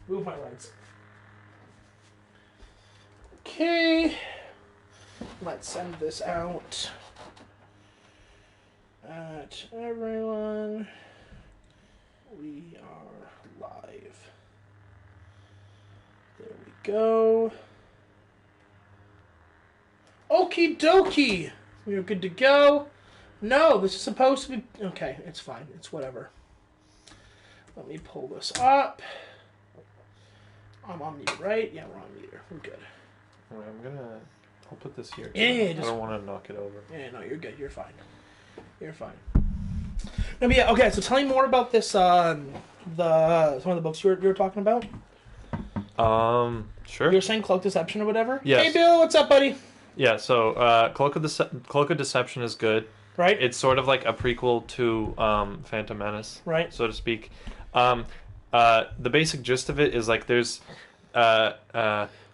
Move my legs. Okay. Let's send this out. At everyone. We are live. There we go. Okie dokie. We are good to go. No, this is supposed to be... Okay, it's fine. It's whatever. Let me pull this up. I'm on mute, right? Yeah, we're on mute. We're good. All right, I'll put this here. Yeah, I don't want to knock it over. Yeah, no, you're good. You're fine. You're fine. No, but yeah, okay, so tell me more about this, some of the books you were talking about. Sure. You were saying Cloak Deception or whatever? Yes. Hey, Bill, what's up, buddy? Yeah, so Cloak of Deception is good. Right. It's sort of like a prequel to Phantom Menace, right, so to speak. The basic gist of it is like there's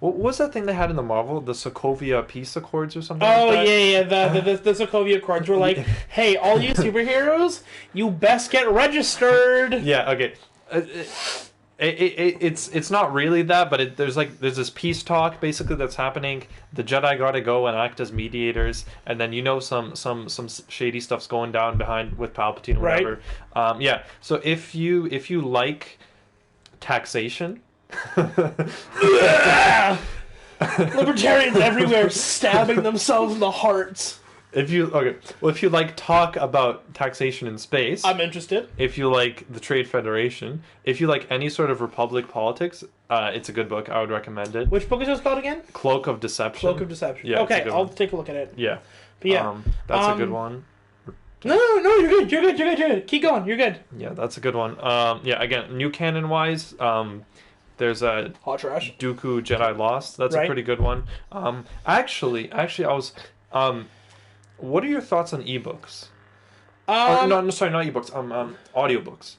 what was that thing they had in the Marvel, the Sokovia Peace Accords or something? Oh like that? yeah, the Sokovia Accords were like, hey, all you superheroes, you best get registered. Yeah. Okay. It's not really that, but there's this peace talk basically that's happening. The Jedi gotta go and act as mediators, and then some shady stuff's going down behind with Palpatine or whatever. Right. Yeah. So if you like taxation, libertarians everywhere stabbing themselves in the hearts. If you like talk about taxation in space, I'm interested. If you like the Trade Federation, if you like any sort of republic politics, it's a good book. I would recommend it. Which book is this called again? Cloak of Deception. Cloak of Deception. Yeah, okay, I'll take a look at it. Yeah. But yeah. That's a good one. No, you're good. Keep going. You're good. Yeah, that's a good one. Yeah, again, new canon wise, there's a Hot Trash. Dooku Jedi Lost. That's a pretty good one. Actually, I was. What are your thoughts on ebooks? No, sorry, not ebooks. Audiobooks.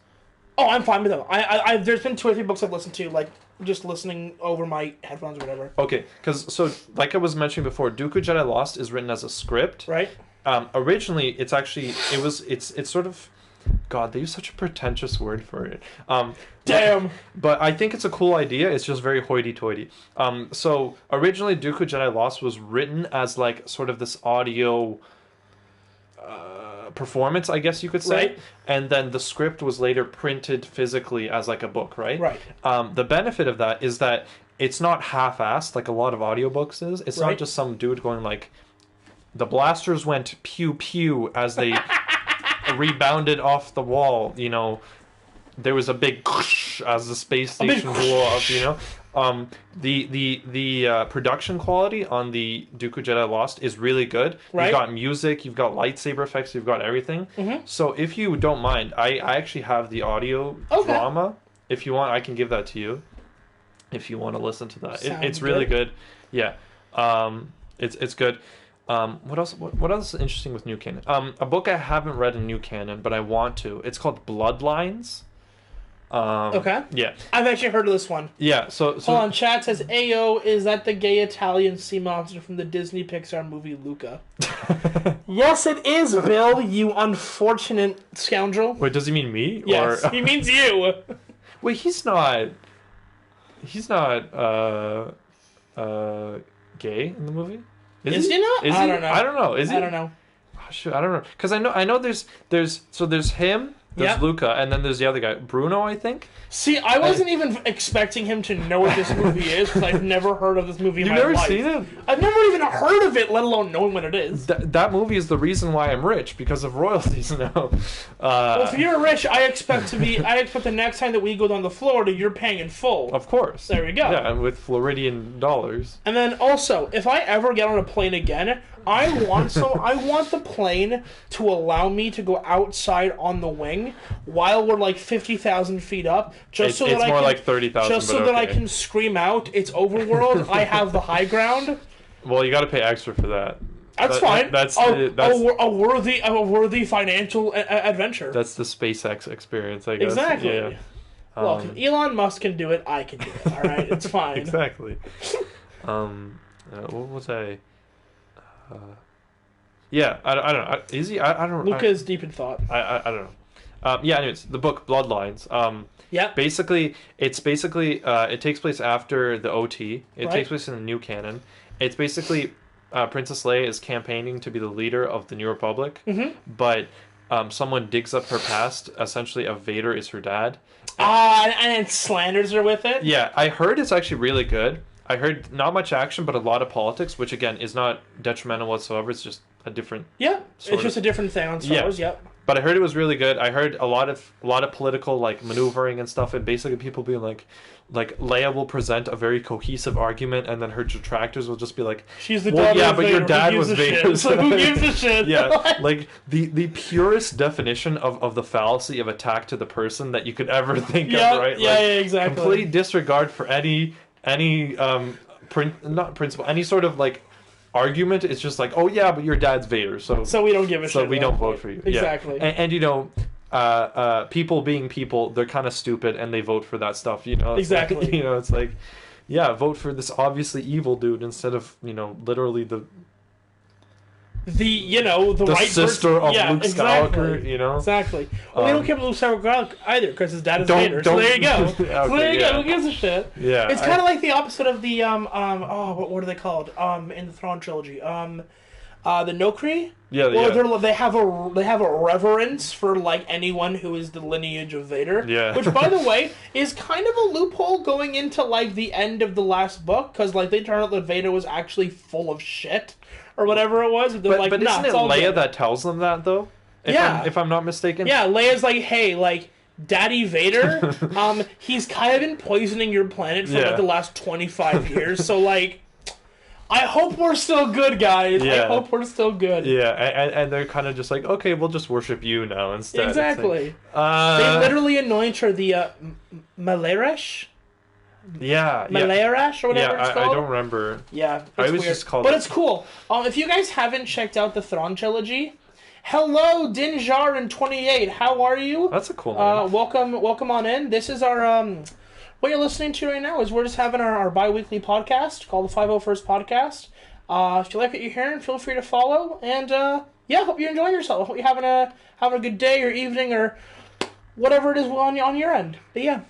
Oh, I'm fine with them. I there's been 2 or 3 books I've listened to, like just listening over my headphones or whatever. Okay, because like I was mentioning before, Dooku Jedi Lost is written as a script. Right. Originally, it's sort of. God, they use such a pretentious word for it. Damn. But I think it's a cool idea. It's just very hoity-toity. So originally, Dooku Jedi Lost was written as like sort of this audio performance, I guess you could say. Right. And then the script was later printed physically as like a book, right? Right. The benefit of that is that it's not half-assed like a lot of audiobooks is. It's not just some dude going like, the blasters went pew-pew as they... rebounded off the wall, there was a big as the space station blew up, the production quality on the Dooku Jedi Lost is really good. Right. You've got music, you've got lightsaber effects, you've got everything. Mm-hmm. So if you don't mind, I actually have the audio drama. If you want, I can give that to you if you want to listen to that. It's really good. Yeah. It's good. What else? What else is interesting with New Canon? A book I haven't read in New Canon, but I want to. It's called Bloodlines. Okay. Yeah. I've actually heard of this one. Yeah. So hold on. Chat says, "Ayo, is that the gay Italian sea monster from the Disney Pixar movie Luca?" Yes, it is, Bill. You unfortunate scoundrel. Wait, does he mean me? Yes, he means you. Wait, he's not. He's not. Gay in the movie. Is he not? I don't know. I don't know. Is he? I don't know. Oh, shoot, I don't know. Because I know there's him, there's Luca, and then there's the other guy, Bruno, I think. See, I wasn't even expecting him to know what this movie is, because I've never heard of this movie in my life. You've never seen it? I've never even heard of it, let alone knowing what it is. That movie is the reason why I'm rich, because of royalties now. Well, if you're rich, I expect the next time that we go down to Florida, you're paying in full. Of course. There we go. Yeah, and with Floridian dollars. And then also, if I ever get on a plane again, I want the plane to allow me to go outside on the wing while we're like 50,000 feet up, just so that I can, like 30,000. just so that I can scream out, "It's overworld! I have the high ground." Well, you got to pay extra for that. That's fine. That's a worthy financial adventure. That's the SpaceX experience, I guess. Exactly. Yeah. Look, if Elon Musk can do it, I can do it. All right, it's fine. Exactly. What was I? Yeah, I don't know. Is he? I don't. Luca's deep in thought. I don't know. Yeah. Anyways, the book Bloodlines. Yeah. Basically, it takes place after the OT. It takes place in the new canon. It's basically Princess Leia is campaigning to be the leader of the New Republic, but someone digs up her past. Essentially, Vader is her dad. And slanders her with it. Yeah, I heard it's actually really good. I heard not much action, but a lot of politics, which again is not detrimental whatsoever. It's just a different. Yeah, it's just a different thing on Star Wars. Yep. But I heard it was really good. I heard a lot of political like maneuvering and stuff, and basically people being like Leia will present a very cohesive argument, and then her detractors will just be like, "She's the daughter of Vader. Your dad was Vader." So who gives a shit? Yeah, like the purest definition of the fallacy of attack to the person that you could ever think of, right? Yeah, exactly. Complete disregard for any not principle, any sort of like argument. It's just like, oh yeah, but your dad's Vader, so we don't give a shit. So we don't vote for you. Exactly. Yeah. And you know, people being people, they're kind of stupid and they vote for that stuff. You know, exactly. Like, you know, it's like, yeah, vote for this obviously evil dude instead of literally the right sister of Luke exactly. Skywalker, Exactly. Well, we don't care about Luke Skywalker either because his dad is Vader. So there you go. Okay, so there you go. Who gives a shit? Yeah. It's kind of like the opposite of the what are they called? In the Thrawn trilogy, the Nokri. Yeah. Well, they have a reverence for like anyone who is the lineage of Vader. Yeah. Which, by the way, is kind of a loophole going into like the end of the last book because like they turned out that Vader was actually full of shit. Or whatever it was. They're but isn't it Leia that tells them that, though? If I'm not mistaken? Yeah, Leia's like, hey, like, Daddy Vader, he's kind of been poisoning your planet for like the last 25 years, so like, I hope we're still good, guys. Yeah. I hope we're still good. Yeah, and they're kind of just like, okay, we'll just worship you now instead. Exactly. Like, they literally anoint her the Malaresh. Yeah, Malarash or whatever it's called. I don't remember. Yeah, it's I was weird. just called. But it's cool. If you guys haven't checked out the Thrawn trilogy, hello, Dinjar in 28. How are you? That's a cool name. Welcome on in. This is our what you're listening to right now is we're just having our bi-weekly podcast called the 501st Podcast. If you like what you're hearing, feel free to follow. And hope you're enjoying yourself. Hope you're having a good day or evening or whatever it is on your end. But yeah.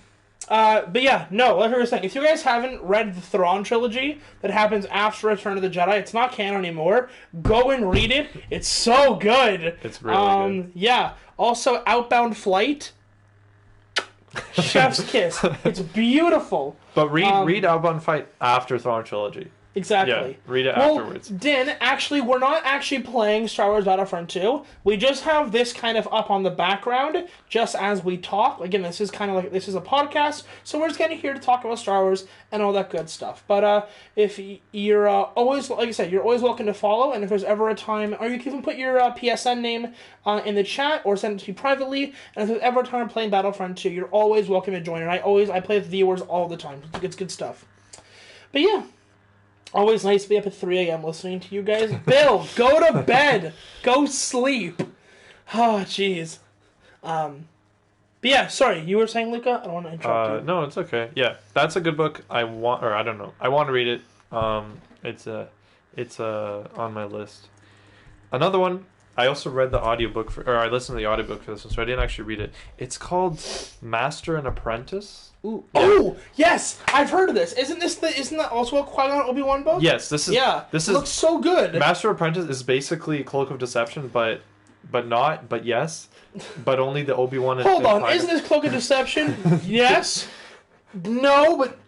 Like I was saying, if you guys haven't read the Thrawn trilogy that happens after Return of the Jedi, it's not canon anymore. Go and read it. It's so good. It's really good. Yeah. Also, Outbound Flight. Chef's kiss. It's beautiful. But read Outbound Flight after Thrawn trilogy. Exactly. Yeah, read it afterwards. Din, actually, we're not actually playing Star Wars Battlefront 2. We just have this kind of up on the background, just as we talk. Again, this is a podcast, so we're just kind of here to talk about Star Wars and all that good stuff. But if you're always, like I said, you're always welcome to follow, and if there's ever a time, or you can even put your PSN name in the chat, or send it to me privately, and if there's ever a time I'm playing Battlefront 2, you're always welcome to join, and I play with viewers all the time. It's good stuff. But yeah. Always nice to be up at 3 a.m. listening to you guys. Bill, go to bed. Go sleep. Oh, jeez. But yeah, sorry. You were saying, Luca? I don't want to interrupt you. No, it's okay. Yeah, that's a good book. I want to read it. It's on my list. Another one. I also read the audiobook I listened to the audiobook for this one, so I didn't actually read it. It's called Master and Apprentice. Ooh. Yeah. Oh, yes! I've heard of this. Isn't that also a Qui-Gon Obi-Wan book? Yes, this is. Yeah, this looks so good. Master Apprentice is basically Cloak of Deception, but yes, but only the Obi-Wan. Hold on, isn't this Cloak of Deception? Yes. No, but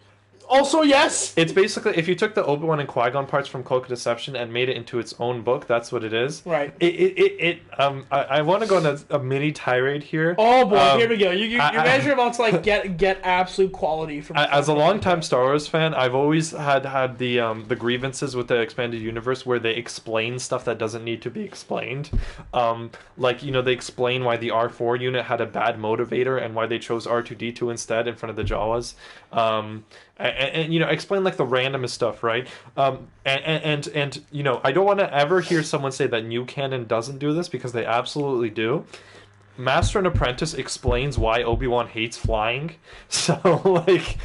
also yes. It's basically if you took the Obi-Wan and Qui-Gon parts from Cloak of Deception and made it into its own book, that's what it is. Right. I want to go on a mini tirade here. Oh boy, here we go. You guys are about to like get absolute quality from. As a longtime Star Wars fan, I've always had the grievances with the expanded universe where they explain stuff that doesn't need to be explained. They explain why the R4 unit had a bad motivator and why they chose R2D2 instead in front of the Jawas. And explain like the randomest stuff, right? And I don't want to ever hear someone say that new canon doesn't do this because they absolutely do. Master and Apprentice explains why Obi-Wan hates flying. So, like...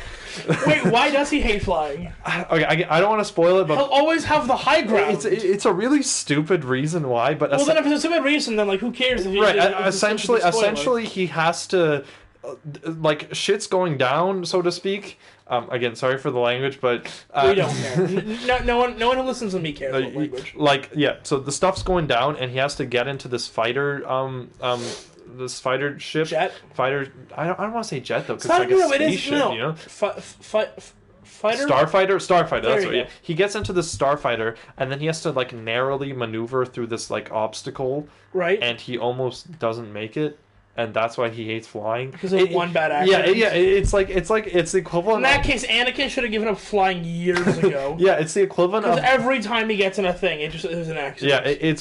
Wait, why does he hate flying? Okay, I don't want to spoil it, but... He'll always have the high ground. It's a really stupid reason why, but... Well, then if it's a stupid reason, then, like, who cares? Essentially, he has to... like, shit's going down, so to speak. Again, sorry for the language, but... we don't care. No one who listens to me cares about language. Like, yeah, so the stuff's going down, and he has to get into this fighter, this fighter ship. Jet? Fighter... I don't want to say jet, though, because it's like a spaceship, you know? Fighter? Starfighter, that's what, yeah. He gets into this starfighter, and then he has to, like, narrowly maneuver through this, like, obstacle. Right. And he almost doesn't make it. And that's why he hates flying. Because of one bad accident. Yeah. It's the equivalent. In that case, Anakin should have given up flying years ago. Yeah, it's the equivalent of. Because every time he gets in a thing, it just is an accident. Yeah, it's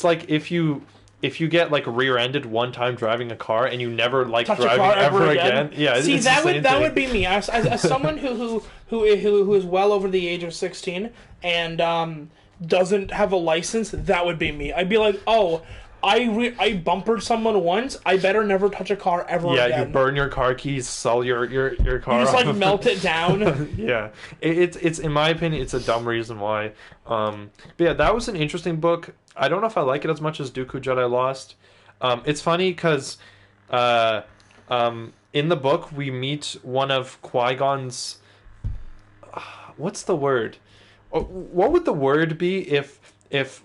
like if you get like rear-ended one time driving a car and you never like touch driving a car ever again. Yeah, see, that would be me. As someone who is well over the age of 16 and doesn't have a license, that would be me. I'd be like, oh. I bumpered someone once. I better never touch a car ever again. Yeah, you burn your car keys, sell your car. You just like melt it down. Yeah, it's in my opinion, it's a dumb reason why. But yeah, that was an interesting book. I don't know if I like it as much as Dooku Jedi Lost. It's funny because in the book we meet one of Qui-Gon's. What's the word? What would the word be if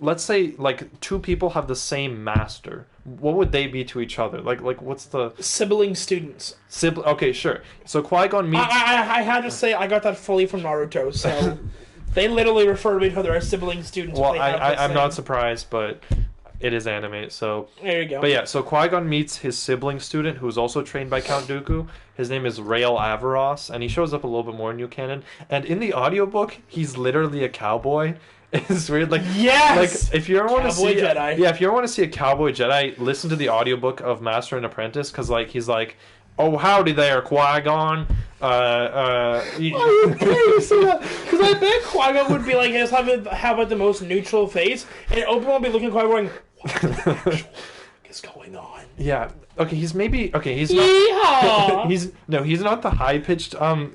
let's say like two people have the same master, what would they be to each other? Like what's the sibling students? Okay, sure. So Qui-Gon meets. I had to say I got that fully from Naruto. So they literally refer to each other as sibling students. Well, I'm not surprised, but it is anime, so there you go. But yeah, so Qui-Gon meets his sibling student, who's also trained by Count Dooku. His name is Rael Averross, and he shows up a little bit more in New Canon. And in the audiobook, he's literally a cowboy. It's weird, like yes, like if you ever want to see Jedi. Yeah, if you ever want to see a cowboy Jedi, listen to the audiobook of Master and Apprentice, because like he's like, oh howdy there, Qui-Gon. Are you kidding? Because I bet Qui-Gon would be like, just have like the most neutral face, and Obi-Wan would be looking at Qui-Gon going, what the actual fuck is going on? Yeah. Okay, he's not. He's not the high pitched. Do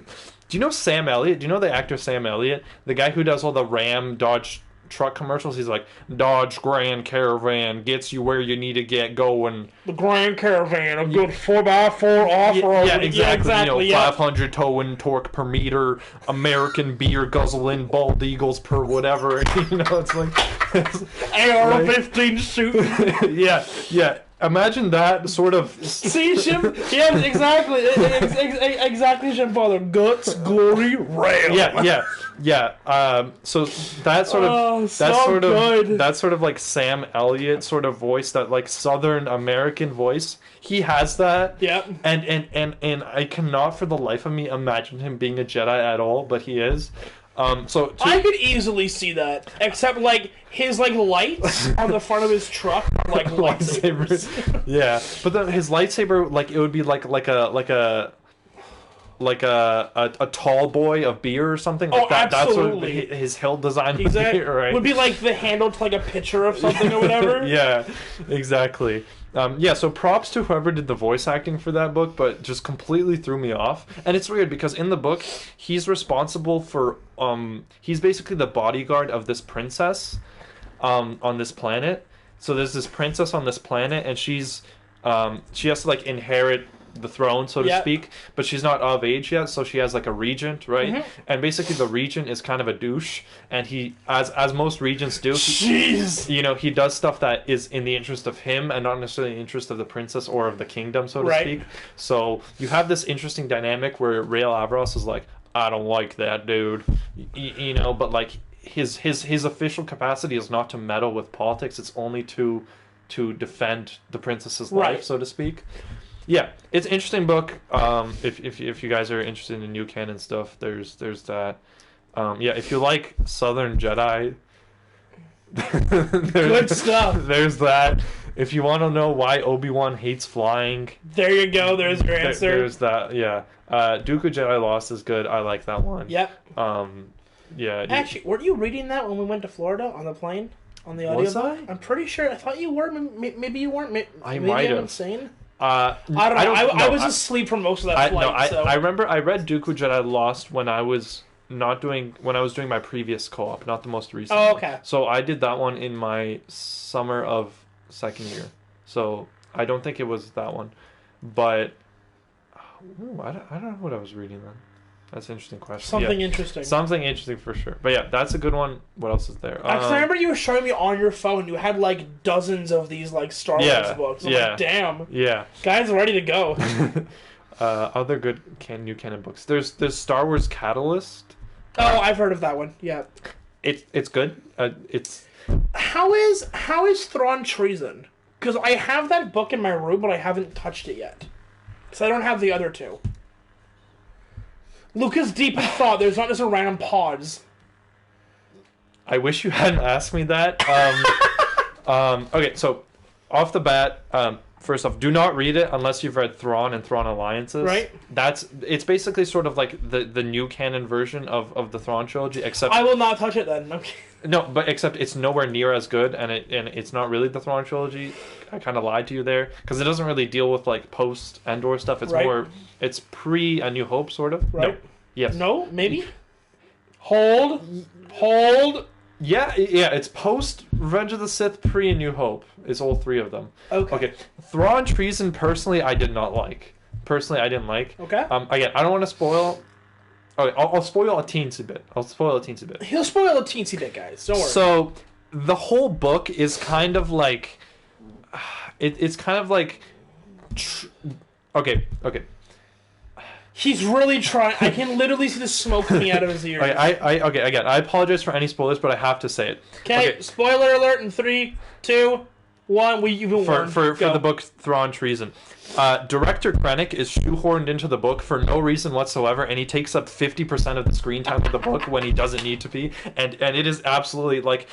you know Sam Elliott? Do you know the actor Sam Elliott? The guy who does all the Ram Dodge truck commercials? He's like, Dodge Grand Caravan gets you where you need to get going. The Grand Caravan, a good 4x4 off-road. Yeah, exactly. 500 towing torque per meter, American beer guzzling, bald eagles per whatever. It's like... AR-15 shooting. Yeah. Imagine that sort of... See, Jim? Yeah, exactly. Exactly, Jim Father. Guts, glory, rail. Yeah. So that sort of like Sam Elliott sort of voice, that like Southern American voice. He has that. Yeah. And I cannot for the life of me imagine him being a Jedi at all, but he is. I could easily see that, except like his like lights on the front of his truck are like lightsabers. Yeah, but then his lightsaber, like it would be like a tall boy of beer or something like that. Absolutely. That's what his hilt design would be, right? Would be like the handle to like a pitcher of something or whatever. Yeah, exactly. So props to whoever did the voice acting for that book, but just completely threw me off. And it's weird because in the book, he's responsible for he's basically the bodyguard of this princess on this planet. So there's this princess on this planet, and she has to like inherit the throne, so to speak, but she's not of age yet, so she has like a regent, right? Mm-hmm. And basically the regent is kind of a douche, and he, as most regents do, he does stuff that is in the interest of him and not necessarily in the interest of the princess or of the kingdom, so to speak. So you have this interesting dynamic where Rael Averross is like, I don't like that dude, but like his official capacity is not to meddle with politics, it's only to defend the princess's life, so to speak. Yeah, it's an interesting book. If you guys are interested in new canon stuff, there's that. If you like Southern Jedi, good stuff. There's that. If you want to know why Obi-Wan hates flying, there you go. There's your answer. There's that. Yeah, Dooku Jedi Lost is good. I like that one. Yep. Yeah. Actually, weren't you reading that when we went to Florida on the plane? on the audio. Was I? I'm pretty sure. I thought you were. Maybe you weren't. Maybe I might have. I'm insane. I don't know. I was asleep for most of that flight. I remember I read Dooku Jedi Lost when I was doing my previous co-op, not the most recent. Oh, okay. So I did that one in my summer of second year. So I don't think it was that one, but I don't know what I was reading then. That's an interesting question. Something interesting. Something interesting for sure. But yeah, that's a good one. What else is there? I remember you were showing me on your phone. You had like dozens of these like Star Wars books. I'm like, damn. Yeah. Guys are ready to go. Other good new canon books. There's Star Wars Catalyst. Oh, I've heard of that one. Yeah. It's good. It's how is Thrawn Treason? Because I have that book in my room, but I haven't touched it yet. Because I don't have the other two. Lucas deep in thought. There's not just a random pause. I wish you hadn't asked me that. Okay, so off the bat, first off, do not read it unless you've read Thrawn and Thrawn Alliances. Right. It's basically sort of like the new canon version of the Thrawn trilogy, except I will not touch it then. Okay. No, but except it's nowhere near as good, and it's not really the Thrawn trilogy. I kind of lied to you there because it doesn't really deal with like post Endor stuff. It's more it's pre A New Hope sort of. Right. No. Yes. No. Maybe. Hold. Yeah. It's post Revenge of the Sith, pre A New Hope. It's all three of them. Okay. Thrawn Treason, personally, I did not like. Personally, I didn't like. Okay. Again, I don't want to spoil. Okay, I'll spoil a teensy bit. He'll spoil a teensy bit, guys. Don't worry. So the whole book is kind of like, it's kind of like, okay. He's really trying. I can literally see the smoke coming out of his ears. Okay, again, I apologize for any spoilers, but I have to say it. Okay. Spoiler alert in 3, 2, 1. You've been warned. For the book Thrawn Treason. Director Krennic is shoehorned into the book for no reason whatsoever, and he takes up 50% of the screen time of the book when he doesn't need to be, and it is absolutely like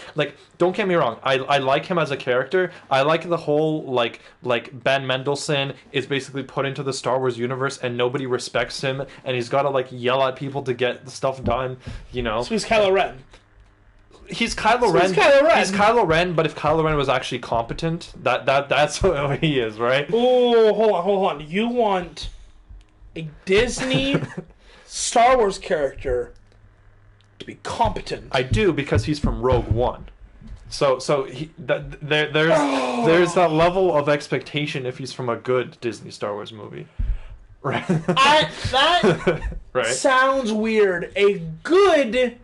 don't get me wrong, I like him as a character. I like the whole like Ben Mendelsohn is basically put into the Star Wars universe and nobody respects him, and he's got to like yell at people to get the stuff done, you know. So he's Kylo Ren. He's Kylo Ren. He's Kylo Ren, but if Kylo Ren was actually competent, that's what he is, right? Oh, hold on. You want a Disney Star Wars character to be competent? I do, because he's from Rogue One. So there's that level of expectation if he's from a good Disney Star Wars movie. Right. That right. Sounds weird. A good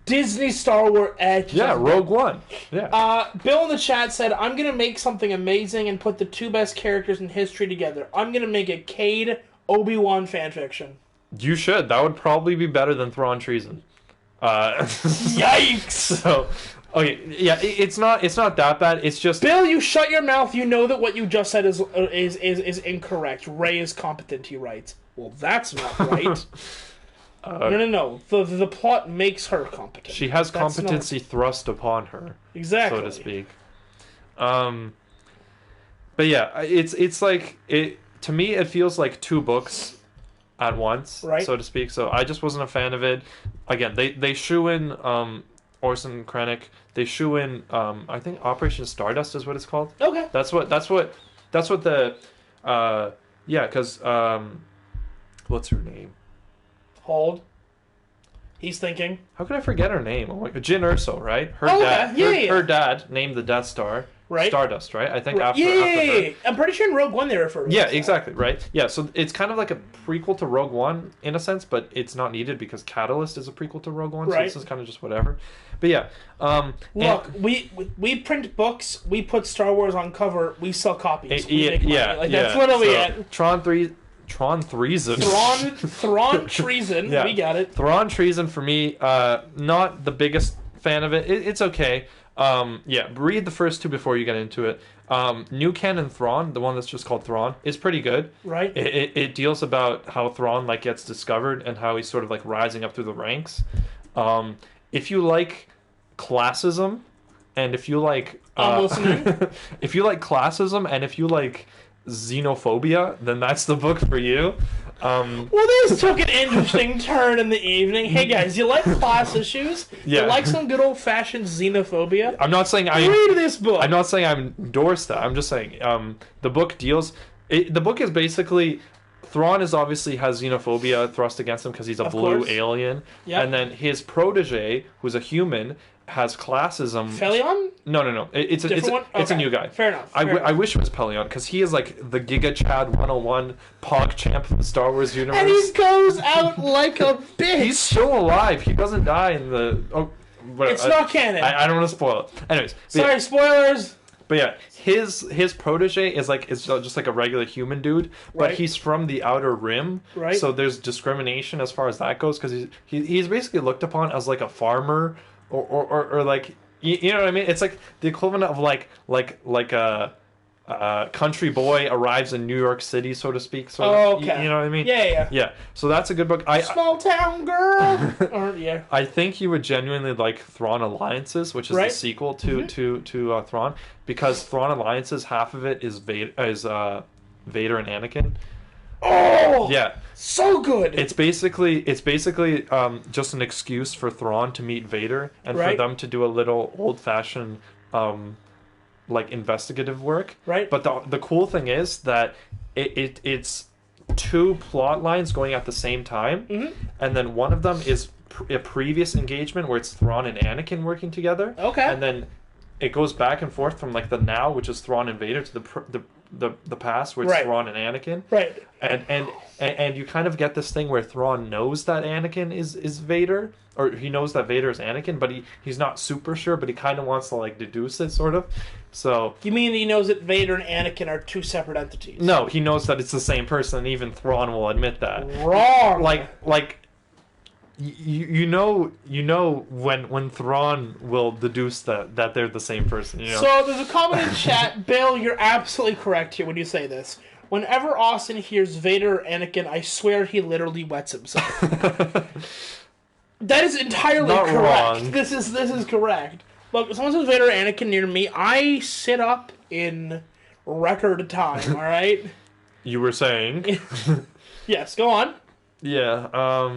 Disney Star Wars edge. Yeah, Rogue One. Yeah. Bill in the chat said, I'm going to make something amazing and put the two best characters in history together. I'm going to make a Cade Obi-Wan fanfiction. You should. That would probably be better than Thrawn Treason. Yikes! So, okay, yeah, it's not that bad. It's just Bill, you shut your mouth. You know that what you just said is incorrect. Rey is competent, he writes. Well, that's not right. No. The plot makes her competent. She has competency thrust upon her, exactly, so to speak. But yeah, it's like it to me. It feels like two books at once, right, so to speak. So I just wasn't a fan of it. Again, they shoe in Orson Krennic. They shoe in I think Operation Stardust is what it's called. Okay, that's what the because what's her name? Hold. He's thinking. How could I forget her name? Oh my God. Jyn Erso, right? Her dad named the Death Star. Right. Stardust, right? I think after her. I'm pretty sure in Rogue One they refer to it. Yeah, exactly, right? Yeah, so it's kind of like a prequel to Rogue One in a sense, but it's not needed because Catalyst is a prequel to Rogue One, so this is kind of just whatever. But yeah. Look, we print books, we put Star Wars on cover, we sell copies. We make money. That's literally it. Tron Treason. Thrawn Treason. Yeah. We got it. Thrawn Treason for me, not the biggest fan of it. It's okay. Read the first two before you get into it. New Canon Thrawn, the one that's just called Thrawn, is pretty good. Right. It deals about how Thrawn gets discovered and how he's sort of rising up through the ranks. If you like classism, and if you like I'm listening. if you like classism, and if you like xenophobia, then that's the book for you. Well, this took an interesting turn in the evening. Hey guys, you like class issues? Yeah. You like some good old-fashioned xenophobia? I'm not saying read this book. I'm not saying I endorse that. I'm just saying the book deals. The book is basically Thrawn obviously has xenophobia thrust against him because he's a blue alien, and then his protege, who's a human, has classism. Felion? No. It's a new guy. Fair enough. I wish it was Pelion because he is like the Giga Chad 101 Pog champ of the Star Wars universe. And he goes out like a bitch. He's still alive. He doesn't die in the. Oh, whatever. It's not canon. I don't want to spoil it. Anyways, sorry, spoilers. But yeah, his protege is just like a regular human dude, but he's from the Outer Rim, right? So there's discrimination as far as that goes because he's basically looked upon as like a farmer or like you know what I mean? It's like the equivalent of like a country boy arrives in New York City, so to speak. So okay. You know what I mean? Yeah. So that's a good book. Small town girl. I think you would genuinely like Thrawn Alliances, which is the sequel to Thrawn, because Thrawn Alliances, half of it is Vader and Anakin. Oh yeah, so good. It's basically just an excuse for Thrawn to meet Vader and for them to do a little old fashioned like investigative work. Right. But the cool thing is that it's two plot lines going at the same time, and then one of them is a previous engagement where it's Thrawn and Anakin working together. Okay. And then it goes back and forth from like the now, which is Thrawn and Vader, to the past, where it's Thrawn and Anakin. Right. And you kind of get this thing where Thrawn knows that Anakin is Vader, or he knows that Vader is Anakin, but he's not super sure, but he kind of wants to like deduce it, sort of. So you mean he knows that Vader and Anakin are two separate entities? No, he knows that it's the same person, and even Thrawn will admit that. Wrong. Like you know when Thrawn will deduce that they're the same person. You know? So there's a comment in chat. Bill, you're absolutely correct here when you say this. Whenever Austin hears Vader or Anakin, I swear he literally wets himself. That is entirely not correct. Wrong. This is correct. Look, if someone says Vader or Anakin near me, I sit up in record time. All right. You were saying. Yes. Go on. Yeah.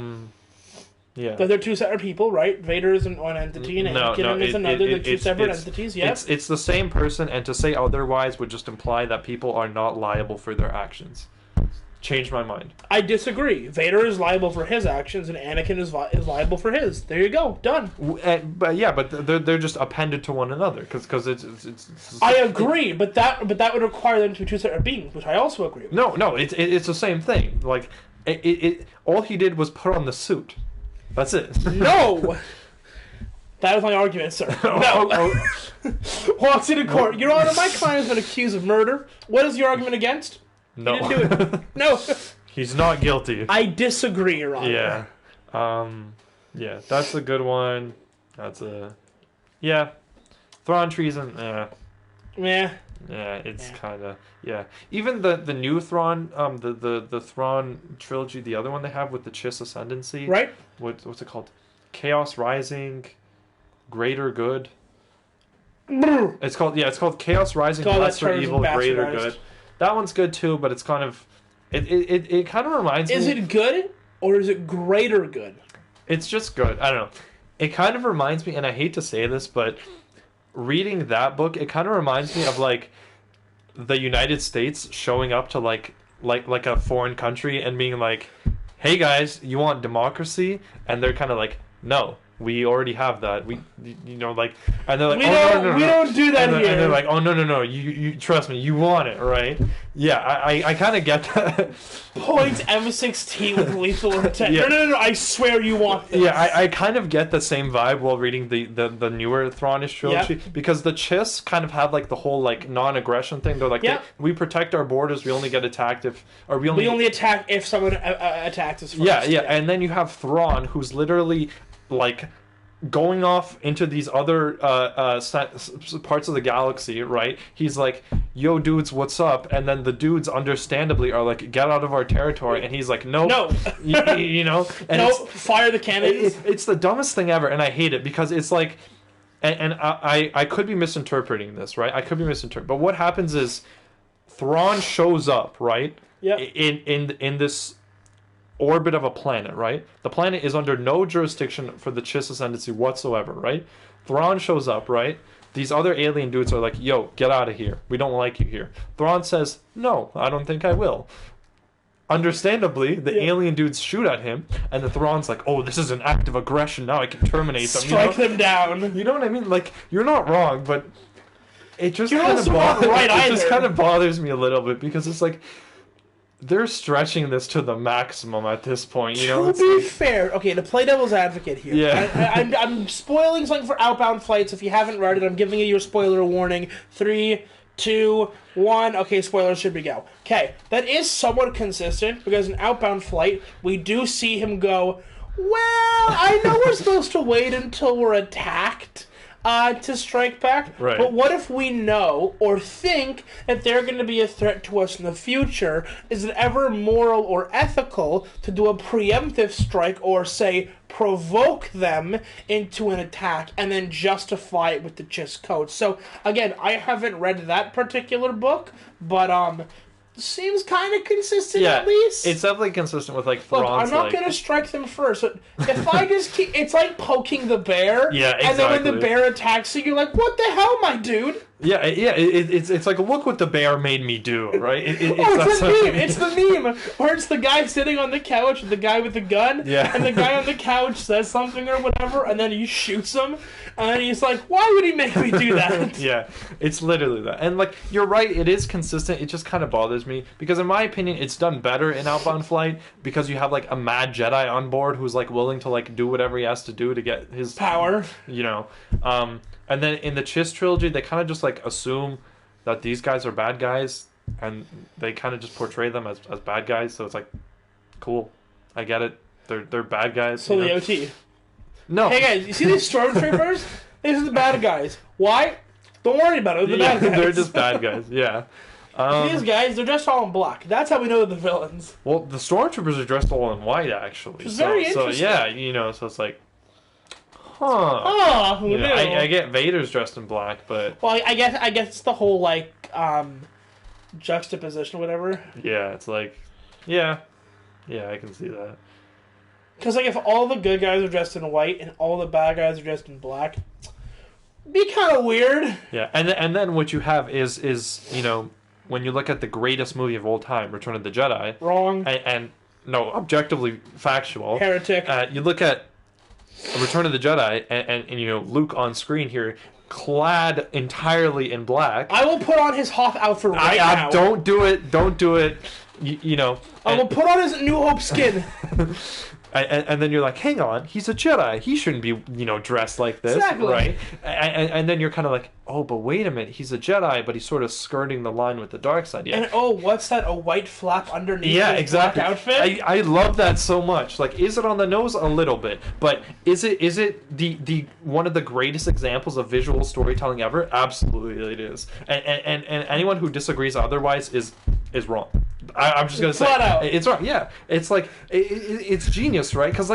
Yeah. They're two separate people, right? Vader is one entity and Anakin is another. They're two separate entities, yes? It's the same person, and to say otherwise would just imply that people are not liable for their actions. Change my mind. I disagree. Vader is liable for his actions, and Anakin is liable for his. There you go. Done. But they're just appended to one another, because it's I agree, but that would require them to be two separate beings, which I also agree with. No, it's the same thing. Like, all he did was put on the suit. That's it. No! That is my argument, sir. No. Walks into court. Your Honor, my client has been accused of murder. What is your argument against? No. He didn't do it. No. He's not guilty. I disagree, Your Honor. Yeah. Yeah, that's a good one. Yeah. Thrawn treason, Yeah. Yeah, it's kind of Even the new Thrawn, the Thrawn trilogy, the other one they have with the Chiss Ascendancy, right? What's it called? Chaos Rising, Greater Good. It's called Chaos Rising, Lesser Evil, Greater Good. That one's good too, but it's kind of it kind of reminds me. Is it good or is it greater good? It's just good. I don't know. It kind of reminds me, and I hate to say this, but reading that book, it kind of reminds me of like the United States showing up to like a foreign country and being like, "Hey guys, you want democracy?" And they're kind of like, "No, we already have that. We like," and they're like, we don't do that here." And they're like, "Oh no, you trust me, you want it, right?" Yeah, I kind of get that. Point M16 with lethal intent. Yeah. No, I swear you want this. Yeah, I kind of get the same vibe while reading the newer Thrawnish trilogy, because the Chiss kind of have like the whole like non-aggression thing. They're like, we protect our borders. We only get attacked we only attack if someone attacks us first. Yeah, and then you have Thrawn, who's literally like going off into these other parts of the galaxy, right? He's like, "Yo, dudes, what's up?" And then the dudes, understandably, are like, "Get out of our territory." And he's like, "Nope. No, you know, and nope. Fire the cannons." It's the dumbest thing ever, and I hate it because it's like, and I could be misinterpreting this, right? I could be misinterpreting, but what happens is Thrawn shows up, right? Yeah. In this orbit of a planet, right? The planet is under no jurisdiction for the Chiss Ascendancy whatsoever, right? Thrawn shows up, right? These other alien dudes are like, yo, get out of here. We don't like you here. Thrawn says, no, I don't think I will. Understandably, the alien dudes shoot at him, and the Thrawn's like, oh, this is an act of aggression. Now I can terminate them. Strike them down. You know what I mean? Like, you're not wrong, but it just You're kind also of not right it just either. kind of bothers me a little bit because it's like they're stretching this to the maximum at this point. You know, To be fair, okay, to play devil's advocate here, Yeah. I'm spoiling something for Outbound Flights. If you haven't read it, I'm giving you your spoiler warning. 3, 2, 1. Okay, spoilers, should we go? Okay, that is somewhat consistent because in Outbound Flight, we do see him go, well, I know we're supposed to wait until we're attacked to strike back, Right. but what if we know or think that they're going to be a threat to us in the future? Is it ever moral or ethical to do a preemptive strike or, say, provoke them into an attack and then justify it with the Chiss code? So, again, I haven't read that particular book, but seems kind of consistent at least. It's definitely consistent with like Look, Thrawn's. I'm not going to strike them first. If I just keep... It's like poking the bear. Yeah, And then when the exactly. bear attacks you, you're like, what the hell, my dude? It's like, look what the bear made me do, right? It's the meme. It's the meme where it's the guy sitting on the couch, the guy with the gun, Yeah. and the guy on the couch says something or whatever, and then he shoots him, and then he's like, why would he make me do that? Yeah, it's literally that. And like, you're right, it is consistent. It just kind of bothers me because in my opinion, it's done better in Outbound Flight because you have like a mad Jedi on board who's like willing to like do whatever he has to do to get his Power. you know. And then in the Chiss trilogy, they kind of just like assume that these guys are bad guys, and they kind of just portray them as bad guys. So it's like, cool, I get it. They're bad guys. So you the know? OT. No. Hey guys, you see these stormtroopers? These are the bad guys. Why? Don't worry about it. They're the Yeah, bad guys. they're just bad guys. Yeah. These guys, they're just all in black. That's how we know they're the villains. Well, the stormtroopers are dressed all in white, actually. It's very interesting. So yeah, you know, so it's like, huh. Oh, who You knew? know, I get Vader's dressed in black, but Well, I guess it's the whole like juxtaposition or whatever. yeah, it's like, yeah, I can see that. Because like if all the good guys are dressed in white and all the bad guys are dressed in black, it'd be kind of weird. Yeah, and then what you have is you know, when you look at the greatest movie of all time, Return of the Jedi, Wrong. and no, objectively factual, Heretic. you look at Return of the Jedi, and you know, Luke on screen here, clad entirely in black. I will put on his Hoth outfit right now. Don't do it. You know. I will put on his New Hope skin. And then you're like, hang on, he's a Jedi. He shouldn't be, you know, dressed like this, Exactly. right? And then you're kind of like, oh, but wait a minute, he's a Jedi, but he's sort of skirting the line with the dark side. Yeah, And what's that? A white flap underneath yeah, his exactly. black outfit? I love that so much. Like, is it on the nose? A little bit, but is it the one of the greatest examples of visual storytelling ever? Absolutely, it is. And anyone who disagrees otherwise is wrong. I'm just gonna say Flat out. it's wrong. Yeah, it's like it's genius, right? Because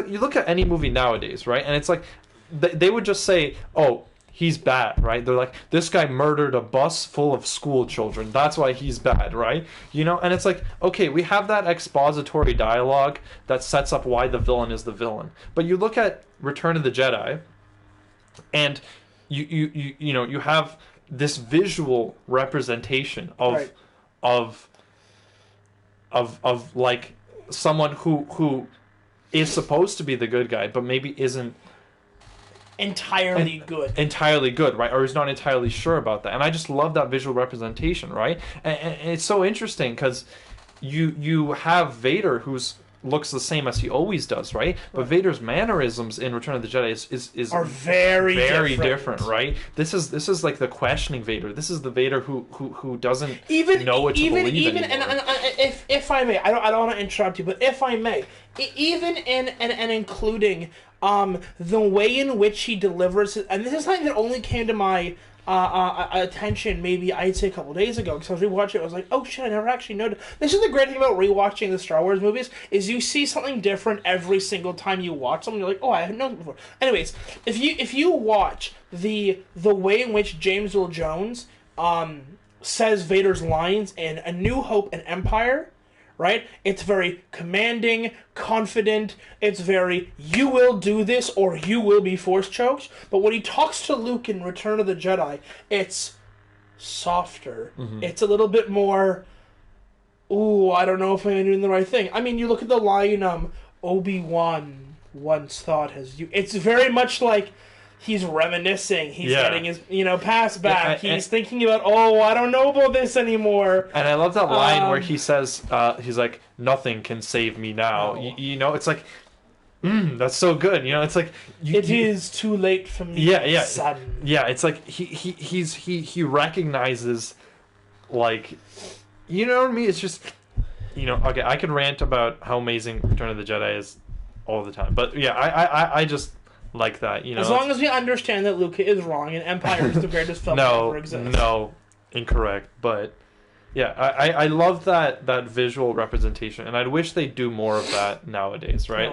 you look at any movie nowadays, right? And it's like they would just say, oh, he's bad, right? They're like, this guy murdered a bus full of school children. That's why he's bad, right? You know, and it's like, okay, we have that expository dialogue that sets up why the villain is the villain. But you look at Return of the Jedi, and you know, you have this visual representation of Right. of like someone who is supposed to be the good guy, but maybe isn't Entirely good. entirely good, right? Or is not entirely sure about that. And I just love that visual representation, right? And it's so interesting because you have Vader who's looks the same as he always does, right? But Vader's mannerisms in Return of the Jedi Are very different, right? This is like the questioning Vader. This is the Vader who doesn't Even know what to believe even anymore. and if I may, I don't want to interrupt you, but if I may, even in and including the way in which he delivers it, and this is something that only came to my attention maybe I'd say a couple days ago because I was rewatching it. I was like, oh shit, I never actually noticed. This is the great thing about rewatching the Star Wars movies is you see something different every single time you watch them. You're like, oh, I hadn't known before. Anyways, if you watch the way in which James Earl Jones says Vader's lines in A New Hope and Empire, right? It's very commanding, confident. It's very, you will do this or you will be force choked. But when he talks to Luke in Return of the Jedi, it's softer. Mm-hmm. It's a little bit more, ooh, I don't know if I'm doing the right thing. I mean, you look at the line, Obi-Wan once thought as you. It's very much like he's reminiscing. He's getting his, past back. He's thinking about, I don't know about this anymore. And I love that line where he says, he's like, nothing can save me now. No. It's like, that's so good. It's like... It is too late for me, son. Yeah, it's like he recognizes, like, you know what I mean? It's just, okay, I can rant about how amazing Return of the Jedi is all the time. But yeah, I just... like that, As long as we understand that Luke is wrong and Empire is the greatest film that ever exists. No, incorrect. But yeah, I love that visual representation, and I wish they do more of that nowadays, right?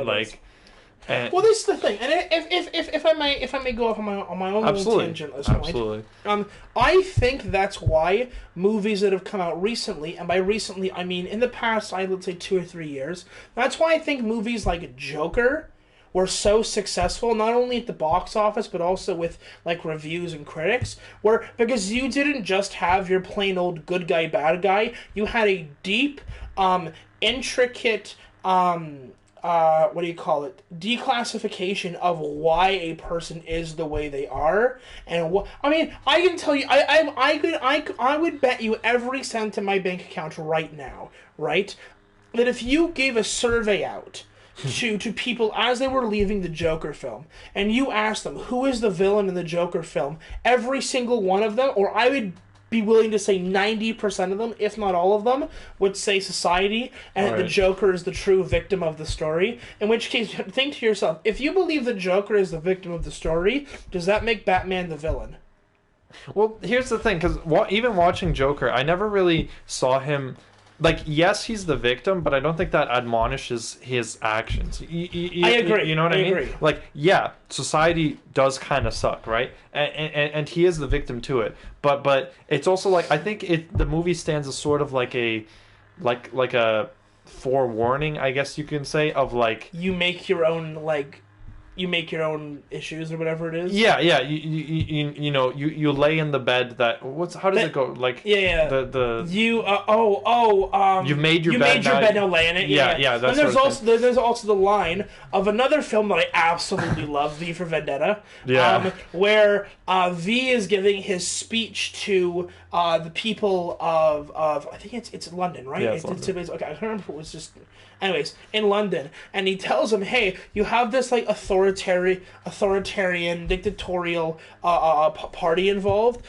Well, this is the thing, and if I may go off on my own little tangent at this point. Absolutely. I think that's why movies that have come out recently, and by recently I mean in the past, I would say 2 or 3 years. That's why I think movies like Joker were so successful, not only at the box office, but also with, reviews and critics, because you didn't just have your plain old good guy, bad guy, you had a deep, intricate, declassification of why a person is the way they are, and I can tell you, I would bet you every cent in my bank account right now, right, that if you gave a survey out to people as they were leaving the Joker film, and you asked them, who is the villain in the Joker film, every single one of them, or I would be willing to say 90% of them, if not all of them, would say society, and the Joker is the true victim of the story. In which case, think to yourself, if you believe the Joker is the victim of the story, does that make Batman the villain? Well, here's the thing, because even watching Joker, I never really saw him... yes, he's the victim, but I don't think that admonishes his actions. I agree. You know what I mean? Yeah, society does kind of suck, right? And he is the victim to it. But it's also I think the movie stands as sort of like a forewarning, I guess you can say, of you make your own you make your own issues or whatever it is. Yeah. You lay in the bed that how does it go? You've made your bed now lay in it. Yeah. And there's also the line of another film that I absolutely love, V for Vendetta. Yeah. Where V is giving his speech to the people of I think it's London, right? Yeah, it's London. Okay, I can't remember if it was just. Anyways, in London, and he tells him, hey, you have this authoritarian, dictatorial party involved.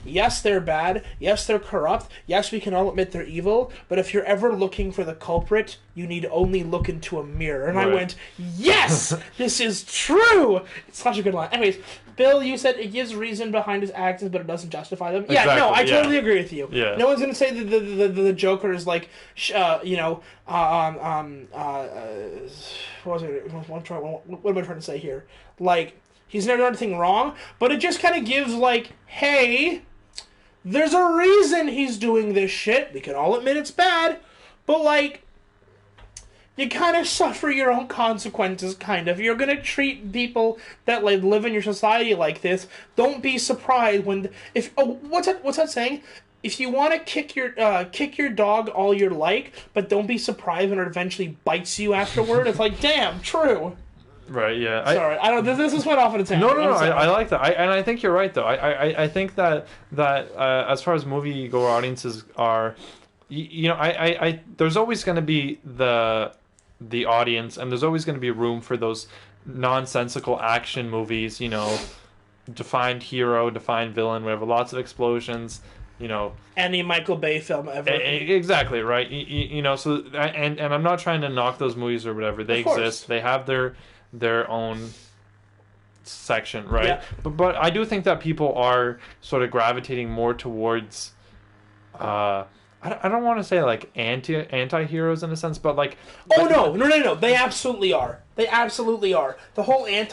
Yes, they're bad. Yes, they're corrupt. Yes, we can all admit they're evil. But if you're ever looking for the culprit, you need only look into a mirror. And I went, yes, this is true. It's such a good line. Anyways, Bill, you said it gives reason behind his actions, but it doesn't justify them. Exactly, I totally agree with you. Yeah. No one's gonna say that the Joker is what was it? What am I trying to say here? He's never done anything wrong, but it just kind of gives hey, there's a reason he's doing this shit. We can all admit it's bad, but you kind of suffer your own consequences, kind of. You're going to treat people that live in your society like this. Don't be surprised when... what's that saying? If you want to kick your dog all you like, but don't be surprised when it eventually bites you afterward. It's damn, true. Right, yeah. Sorry, I don't... This went off in a tangent. No, I like that. And I think you're right, though. I think that as far as movie-goer audiences are... there's always going to be the audience, and there's always going to be room for those nonsensical action movies, defined hero, defined villain, whatever, lots of explosions, any Michael Bay film ever. Exactly, right. So and I'm not trying to knock those movies or whatever. They exist. They have their own section, right? Yeah. But I do think that people are sort of gravitating more towards I don't want to say anti-heroes in a sense, but no. They absolutely are. The whole and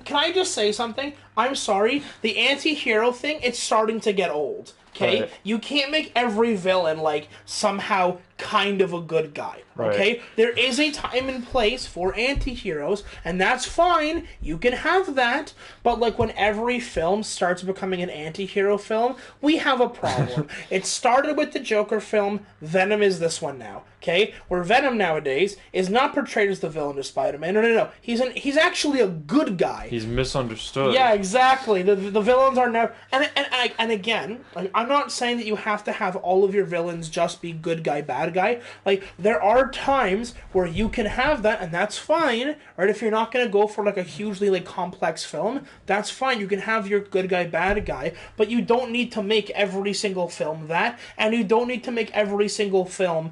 can I just say something? I'm sorry. The anti-hero thing, it's starting to get old. Okay? Right. You can't make every villain, like, somehow kind of a good guy. Right. Okay? There is a time and place for anti-heroes, and that's fine. You can have that. But, like, when every film starts becoming an anti-hero film, we have a problem. It started with the Joker film. Venom is this one now. Okay? Where Venom nowadays is not portrayed as the villain of Spider-Man. No. He's actually a good guy. He's misunderstood. Yeah, exactly. The villains are never... And again, like, I'm not saying that you have to have all of your villains just be good guy, bad guy. Like, there are times where you can have that, and that's fine. Right? If you're not going to go for, like, a hugely, like, complex film, that's fine. You can have your good guy, bad guy, but you don't need to make every single film that, and you don't need to make every single film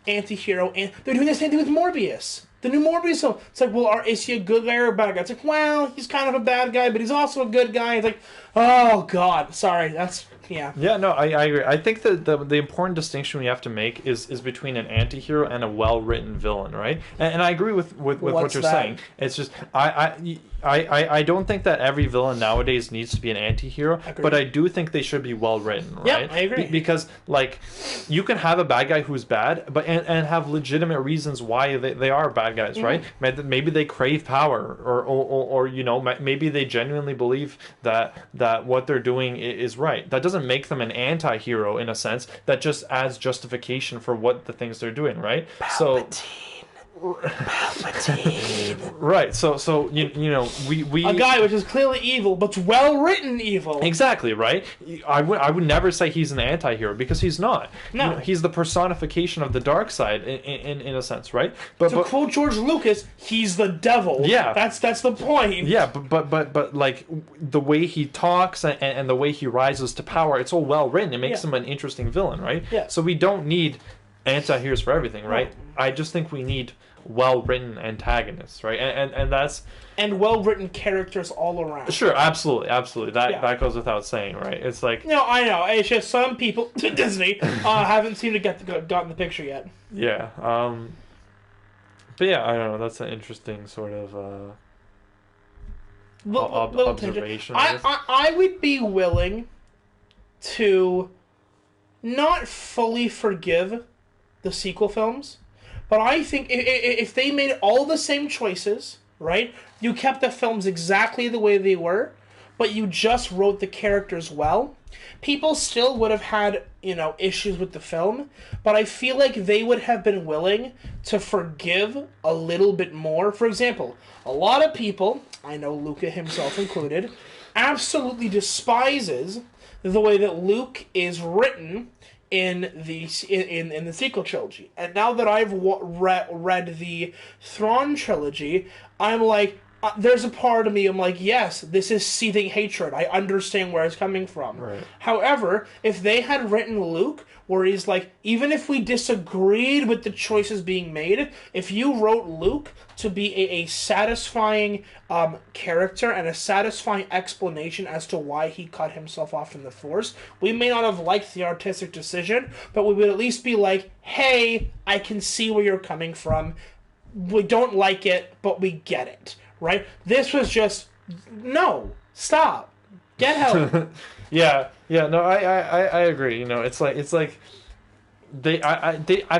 anti-hero. And they're doing the same thing with Morbius. The new Morbius film. It's like, well, is he a good guy or a bad guy? It's like, well, he's kind of a bad guy, but he's also a good guy. It's like, oh, God. Sorry, that's... Yeah. Yeah, no, I agree. I think that the important distinction we have to make is between an anti-hero and a well-written villain, right? And I agree with what you're saying. It's just, I don't think that every villain nowadays needs to be an anti-hero, but I do think they should be well-written, right? Yeah, I agree. Because, like, you can have a bad guy who's bad, but and have legitimate reasons why they are bad guys, right? Maybe they crave power, or you know, maybe they genuinely believe that what they're doing is right. That doesn't make them an anti-hero in a sense. That just adds justification for what the things they're doing, right? Palpatine. Right. So you know we a guy which is clearly evil, but's well written evil. Exactly, right? I would never say he's an anti-hero because he's not. No, you know, he's the personification of the dark side in a sense, right? But quote George Lucas, he's the devil. Yeah, that's the point. Yeah, but like the way he talks and the way he rises to power, it's all well written. It makes him an interesting villain, right? Yeah. So we don't need anti-heroes for everything, right? No. I just think we need well-written antagonists, right? And that's well-written characters all around. Sure, absolutely. That goes without saying, right? It's like no, I know. It's just some people Disney haven't seemed to gotten the picture yet. Yeah. But yeah, I don't know. That's an interesting sort of observation. I would be willing to not fully forgive the sequel films. But I think if they made all the same choices, right? You kept the films exactly the way they were, but you just wrote the characters well, people still would have had, you know, issues with the film, but I feel like they would have been willing to forgive a little bit more. For example, a lot of people, I know Luca himself included, absolutely despises the way that Luke is written in the sequel trilogy. And now that I've read the Thrawn trilogy, I'm like, there's a part of me, I'm like, yes, this is seething hatred. I understand where it's coming from. Right. However, if they had written Luke, where he's like, even if we disagreed with the choices being made, if you wrote Luke to be a satisfying character and a satisfying explanation as to why he cut himself off from the Force, we may not have liked the artistic decision, but we would at least be like, hey, I can see where you're coming from. We don't like it, but we get it. Right? This was just, no, stop, get help. yeah, no, I agree. You know, it's like I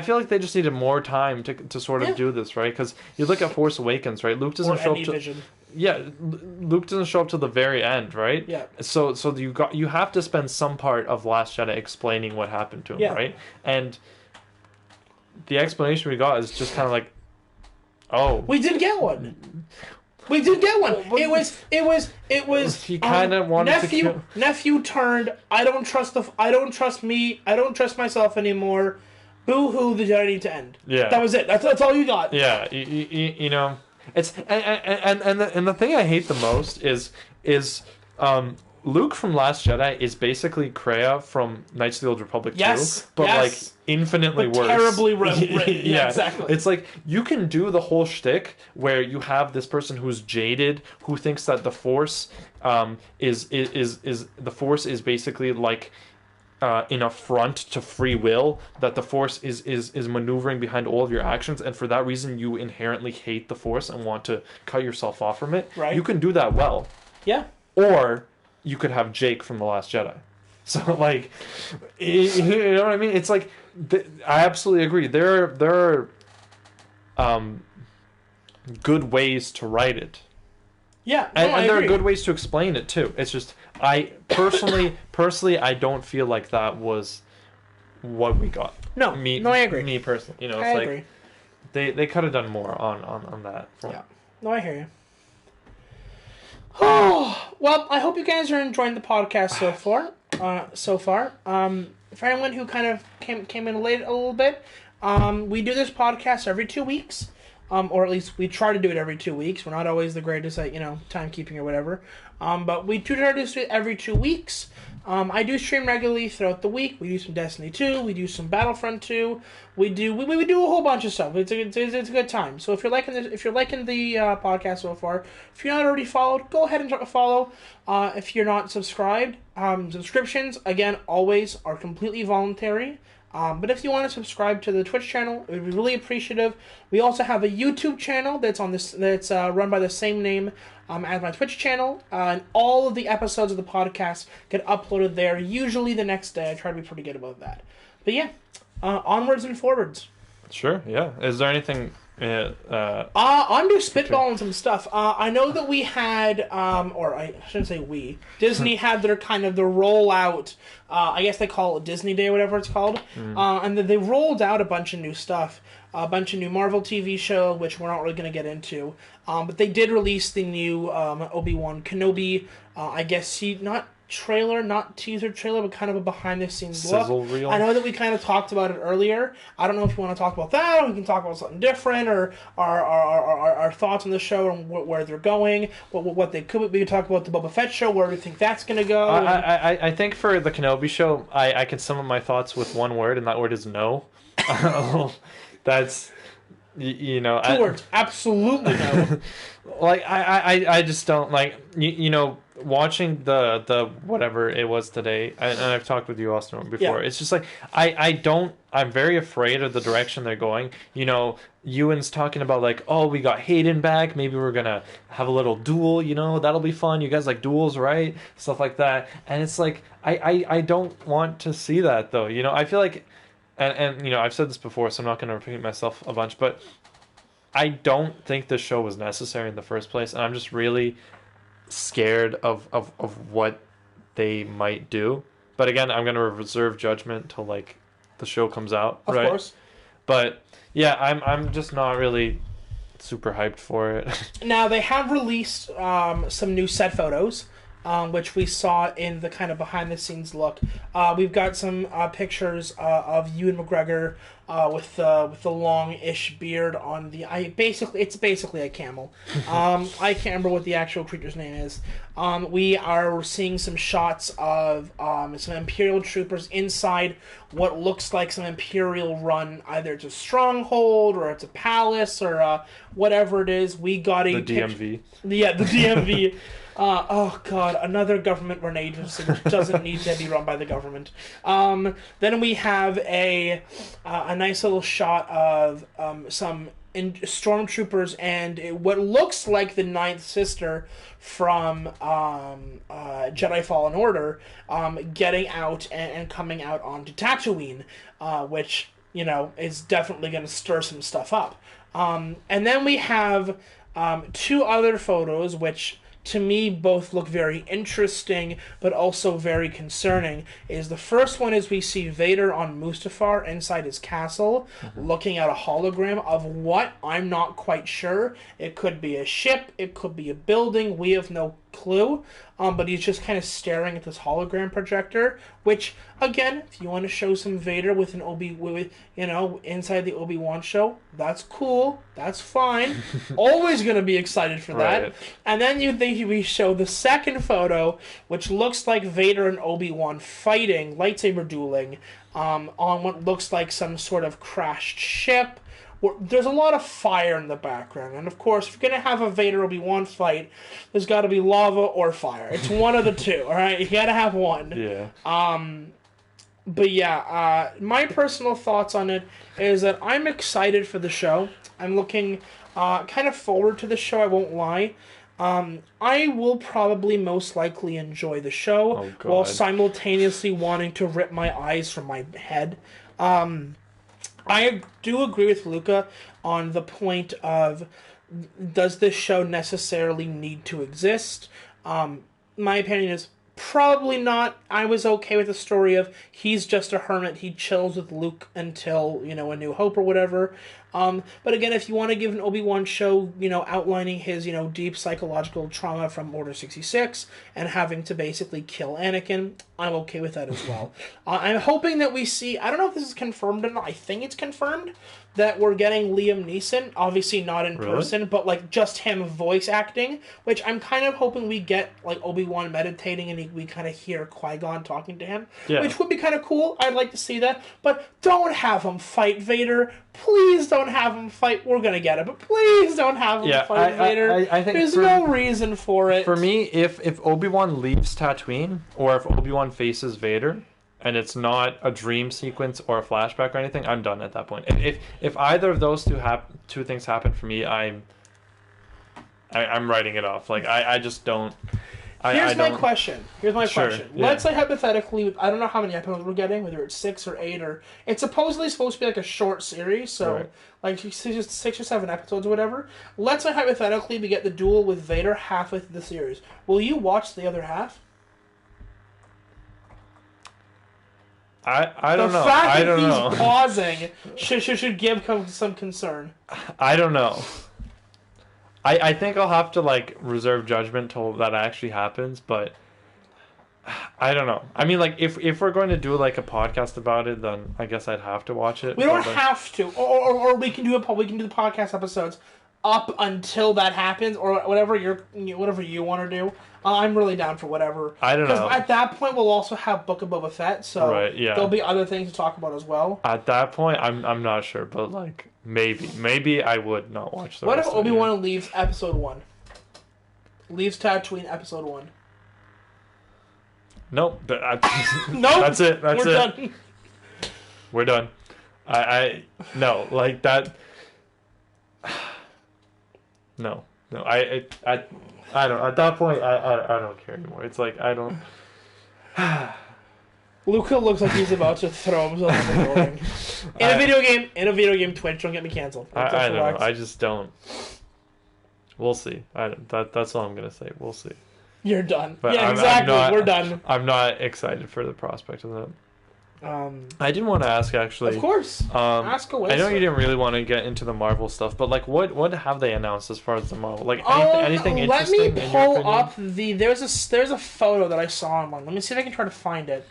feel like they just needed more time to sort of do this, right? Because you look at Force Awakens, right? Luke doesn't show up to. Yeah, Luke doesn't show up to the very end, right? Yeah. So you have to spend some part of Last Jedi explaining what happened to him, right? And the explanation we got is just kind of like, oh, we did get one. We did get one. It was. He kind of wanted to. Nephew turned. I don't trust me. I don't trust myself anymore. Boo hoo! The Jedi need to end. Yeah. That was it. That's all you got. Yeah. You know, it's and the thing I hate the most is Luke from Last Jedi is basically Kreia from Knights of the Old Republic 2, but like infinitely worse. Terribly written. Yeah, exactly. It's like you can do the whole shtick where you have this person who's jaded, who thinks that the Force is the Force is basically like an affront to free will, that the Force is maneuvering behind all of your actions, and for that reason you inherently hate the Force and want to cut yourself off from it. Right. You can do that well. Yeah. Or you could have Jake from The Last Jedi. So like, you know what I mean? It's like I absolutely agree. There are good ways to write it. Yeah, and there are good ways to explain it too. It's just I personally I don't feel like that was what we got. No, I agree. Me personally, you know, it's I like agree. they could have done more on that front. Yeah, no, I hear you. Oh, well, I hope you guys are enjoying the podcast so far. For anyone who kind of came in late a little bit, we do this podcast every 2 weeks. Or at least we try to do it every 2 weeks. We're not always the greatest at, timekeeping or whatever. But we do try to do it every 2 weeks. I do stream regularly throughout the week. We do some Destiny 2. We do some Battlefront 2. We do a whole bunch of stuff. It's a good time. So if you're liking the podcast so far, if you're not already followed, go ahead and follow. If you're not subscribed, subscriptions again always are completely voluntary. But if you want to subscribe to the Twitch channel, we'd be really appreciative. We also have a YouTube channel that's run by the same name as my Twitch channel, and all of the episodes of the podcast get uploaded there. Usually the next day. I try to be pretty good about that. But yeah, onwards and forwards. Sure. Yeah. Is there anything? I'm just spitballing some stuff. I know that we had, or I shouldn't say we, Disney had their kind of the rollout, I guess they call it Disney Day, whatever it's called, and they rolled out a bunch of new stuff, a bunch of new Marvel TV show, which we're not really going to get into, but they did release the new Obi-Wan Kenobi, I guess not trailer, not teaser trailer, but kind of a behind-the-scenes look. Sizzle reel. I know that we kind of talked about it earlier. I don't know if you want to talk about that, or we can talk about something different, or our thoughts on the show and where they're going, what they could be. We can talk about the Boba Fett show, where we think that's going to go. I think for the Kenobi show, I can sum up my thoughts with one word, and that word is no. That's... 2 words. Absolutely no. Like I just don't like watching the whatever it was today, and I've talked with you, Austin, before. Yeah. It's just like I'm very afraid of the direction they're going. Ewan's talking about like, oh, we got Hayden back, maybe we're gonna have a little duel, that'll be fun. You guys like duels, right? Stuff like that. And it's like I don't want to see that though. I feel like and I've said this before, so I'm not going to repeat myself a bunch, but I don't think this show was necessary in the first place, and I'm just really scared of what they might do. But again, I'm going to reserve judgment till like the show comes out, of right? Course. But yeah, I'm just not really super hyped for it. Now they have released some new set photos. Which we saw in the kind of behind-the-scenes look. We've got some pictures of Ewan McGregor with the long-ish beard on the... It's basically a camel. I can't remember what the actual creature's name is. We are seeing some shots of some Imperial troopers inside what looks like some Imperial run. Either it's a stronghold, or it's a palace, or whatever it is. We got a... The DMV. Yeah, the DMV. Oh god, another government-run agency which doesn't need to be run by the government. Then we have a nice little shot of some stormtroopers and what looks like the Ninth Sister from Jedi Fallen Order getting out and coming out onto Tatooine, which, is definitely going to stir some stuff up. And then we have 2 other photos which... to me, both look very interesting, but also very concerning. The first one is we see Vader on Mustafar inside his castle, looking at a hologram of what? I'm not quite sure. It could be a ship, it could be a building, we have no clue. But he's just kind of staring at this hologram projector, which, again, if you want to show some Vader with an inside the Obi-Wan show, that's cool, that's fine. Always going to be excited for that. Right. And then we show the second photo, which looks like Vader and Obi-Wan fighting, lightsaber dueling, on what looks like some sort of crashed ship. There's a lot of fire in the background, and of course, if you're going to have a Vader Obi-Wan fight, there's got to be lava or fire. It's one of the two, alright? You got to have one. Yeah. But yeah, my personal thoughts on it is that I'm excited for the show. I'm looking kind of forward to the show, I won't lie. I will probably most likely enjoy the show while simultaneously wanting to rip my eyes from my head. I do agree with Luca on the point of, does this show necessarily need to exist? My opinion is probably not. I was okay with the story of he's just a hermit. He chills with Luke until, A New Hope or whatever. But again, if you want to give an Obi-Wan show, outlining his, deep psychological trauma from Order 66 and having to basically kill Anakin, I'm okay with that as well. I'm hoping that we see, I don't know if this is confirmed or not, I think it's confirmed, that we're getting Liam Neeson, obviously not in person, but just him voice acting, which I'm kind of hoping we get Obi-Wan meditating and we kind of hear Qui-Gon talking to him, which would be kind of cool. I'd like to see that, but don't have him fight Vader. Please don't have him fight. We're gonna get it, but please don't have him fight Vader. I think there's no reason for it. For me, if Obi-Wan leaves Tatooine, or if Obi-Wan faces Vader, and it's not a dream sequence or a flashback or anything, I'm done at that point. If either of those two things happen for me, I'm writing it off. I just don't. Here's my question. Yeah. Let's say hypothetically, I don't know how many episodes we're getting, whether it's 6 or 8 or it's supposedly supposed to be a short series, so just 6 or 7 episodes or whatever. Let's say hypothetically we get the duel with Vader halfway through the series. Will you watch the other half? I don't know. The fact that he's pausing should give some concern. I don't know. I think I'll have to reserve judgment till that actually happens, but I don't know. I mean, if we're going to do a podcast about it, then I guess I'd have to watch it. We don't have to, or we can do the podcast episodes up until that happens, or whatever you want to do. I'm really down for whatever. I don't know. Because at that point, we'll also have Book of Boba Fett, so there'll be other things to talk about as well. At that point, I'm not sure, but maybe I would not watch the rest of it. What if Obi-Wan leaves Episode 1? Leaves Tatooine Episode 1? Nope. Nope. That's it. We're done. We're done. No, that. No. I don't. At that point, I don't care anymore. It's I don't. Luca looks like he's about to throw himself in the building. In a video game, Twitch, don't get me canceled. I don't know. I just don't. We'll see. That's all I'm gonna say. We'll see. You're done. But exactly. We're done. I'm not excited for the prospect of that. I didn't want to ask, actually. Of course. Ask away. I know you didn't really want to get into the Marvel stuff, but what have they announced as far as the Marvel? Anything interesting? Let me pull up there's a photo that I saw online. Let me see if I can try to find it.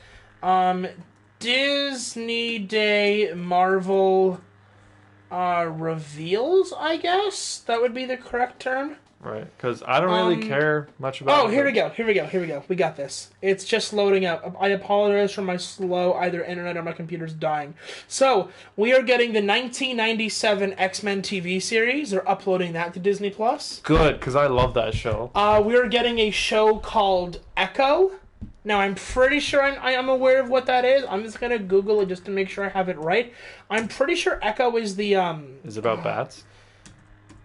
Disney Day Marvel reveals, I guess that would be the correct term. Right, because I don't really care much about it. Oh, here we go. We got this. It's just loading up. I apologize for my slow either internet or my computer's dying. So, we are getting the 1997 X-Men TV series. They're uploading that to Disney+. Good, because I love that show. We are getting a show called Echo. Now, I'm pretty sure I am aware of what that is. I'm just going to Google it just to make sure I have it right. I'm pretty sure Echo is the... Is it about bats?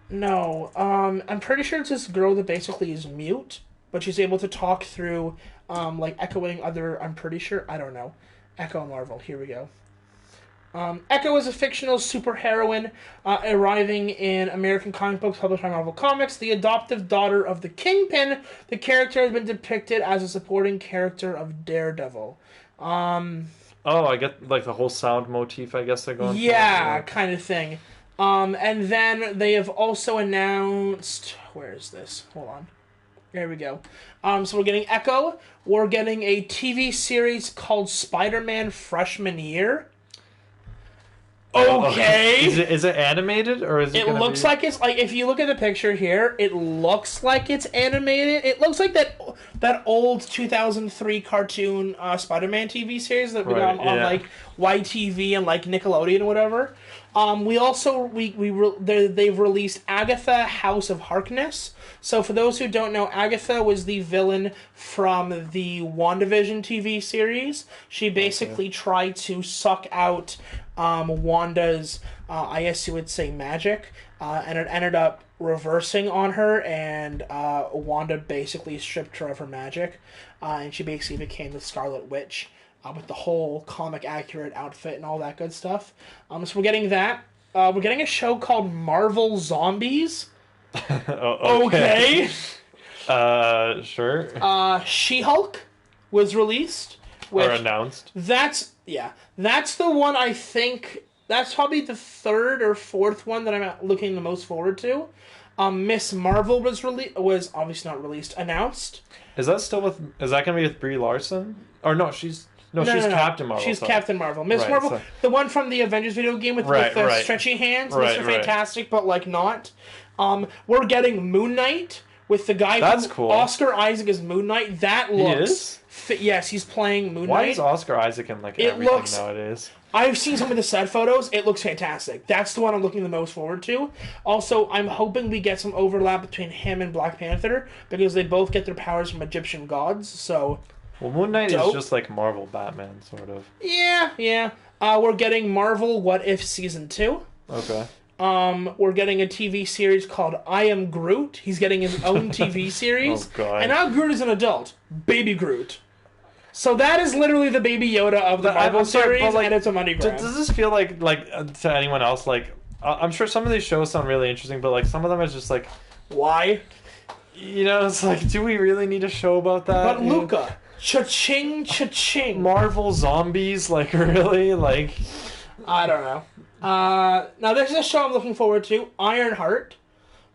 No, I'm pretty sure it's this girl that basically is mute, but she's able to talk through, echoing other, I'm pretty sure, I don't know. Echo Marvel, here we go. Echo is a fictional superheroine arriving in American comic books published by Marvel Comics, the adoptive daughter of the Kingpin. The character has been depicted as a supporting character of Daredevil. Oh, I get, the whole sound motif, I guess they're going for. Yeah, kind of thing. And then they have also announced... Where is this? Hold on. There we go. So we're getting Echo. We're getting a TV series called Spider-Man Freshman Year. Okay. Is it animated or is it? It looks like it's if you look at the picture here, it looks like it's animated. It looks like that old 2003 cartoon Spider-Man TV series that we got on YTV and Nickelodeon or whatever. They've released Agatha House of Harkness. So for those who don't know, Agatha was the villain from the WandaVision TV series. She basically tried to suck out Wanda's, I guess you would say, magic, and it ended up reversing on her, and Wanda basically stripped her of her magic, and she basically became the Scarlet Witch with the whole comic accurate outfit and all that good stuff. So we're getting that. We're getting a show called Marvel Zombies. Okay. Sure. She-Hulk was released. Or announced. That's the one I think. That's probably the third or fourth one that I'm looking the most forward to. Miss Marvel was obviously not released, announced. Is that gonna be with Brie Larson? Or no, she's Captain Marvel. She's Captain Marvel. Miss Marvel, the one from the Avengers video game with the stretchy hands, Mr. Fantastic, but like not. We're getting Moon Knight with the guy. That's cool. Oscar Isaac is Moon Knight. That looks. Yes, he's playing Moon Knight. Why is Oscar Isaac in everything nowadays? I've seen some of the set photos. It looks fantastic. That's the one I'm looking the most forward to. Also, I'm hoping we get some overlap between him and Black Panther because they both get their powers from Egyptian gods. So, well, Moon Knight is just like Marvel Batman, sort of. Yeah. We're getting Marvel What If Season 2. Okay. We're getting a TV series called I Am Groot. He's getting his own TV series. Oh, God. And now Groot is an adult. Baby Groot. So that is literally the Baby Yoda of the Marvel series, and it's a money grab. Does this feel like to anyone else, like, I'm sure some of these shows sound really interesting, but like some of them is just like... Why? It's like, do we really need a show about that? But Luca, cha-ching, cha-ching. Marvel Zombies, like, really? Like... I don't know. Now there's a show I'm looking forward to, Ironheart,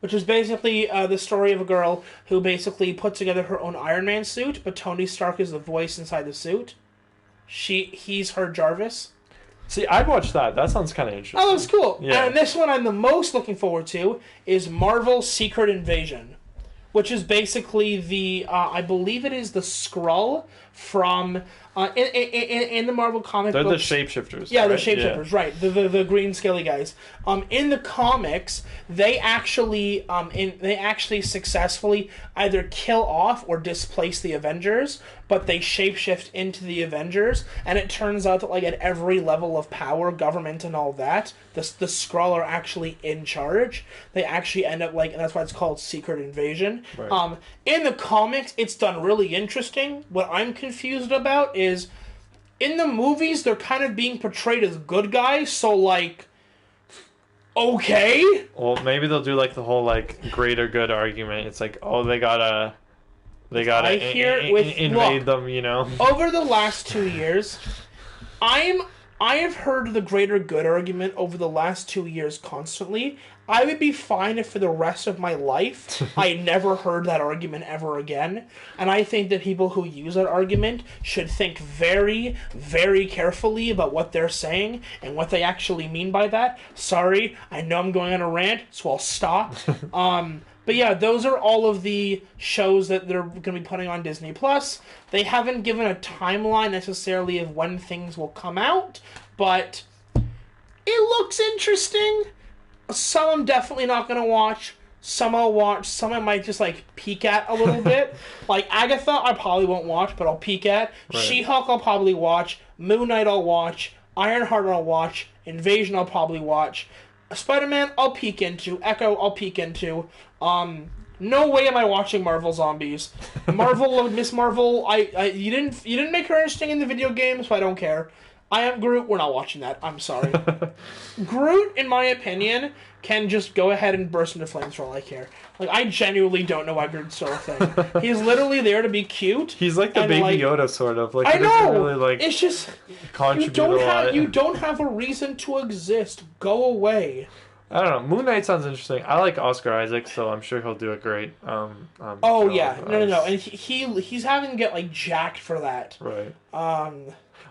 which is basically the story of a girl who basically put together her own Iron Man suit, but Tony Stark is the voice inside the suit. He's her Jarvis. See, I'd watch that. That sounds kind of interesting. Oh, that's cool. Yeah. And this one I'm the most looking forward to is Marvel Secret Invasion, which is basically the, I believe it is the Skrull from... in the Marvel comic They're books, the shapeshifters. Yeah, right? the shapeshifters, right? The green scaly guys. In the comics, they actually successfully either kill off or displace the Avengers, but they shapeshift into the Avengers, and it turns out that like at every level of power, government, and all that, the Skrull are actually in charge. They actually end up and that's why it's called Secret Invasion. Right. In the comics, it's done really interesting. What I'm confused about is in the movies they're kind of being portrayed as good guys, so like okay. Well, maybe they'll do like the whole like greater good argument. It's like, oh, they gotta invade them, Over the last 2 years, I have heard the greater good argument over the last 2 years constantly. I would be fine if for the rest of my life I never heard that argument ever again. And I think that people who use that argument should think very, very carefully about what they're saying and what they actually mean by that. Sorry, I know I'm going on a rant, so I'll stop. But yeah, those are all of the shows that they're going to be putting on Disney+. They haven't given a timeline necessarily of when things will come out, but it looks interesting. Some I'm definitely not going to watch. Some I'll watch. Some I might just peek at a little bit. Like Agatha, I probably won't watch, but I'll peek at. Right. She-Hulk, I'll probably watch. Moon Knight, I'll watch. Ironheart, I'll watch. Invasion, I'll probably watch. Spider-Man, I'll peek into. Echo, I'll peek into. No way am I watching Marvel Zombies. Miss Marvel, you didn't make her interesting in the video game, so I don't care. I Am Groot, we're not watching that. I'm sorry. Groot, in my opinion, can just go ahead and burst into flames for all I care. I genuinely don't know why Groot's still a thing. He's literally there to be cute. He's like the Baby Yoda, sort of. I know! Really, it's just... You don't have a reason to exist. Go away. I don't know. Moon Knight sounds interesting. I like Oscar Isaac, so I'm sure he'll do it great. No. And he's having to get jacked for that. Right.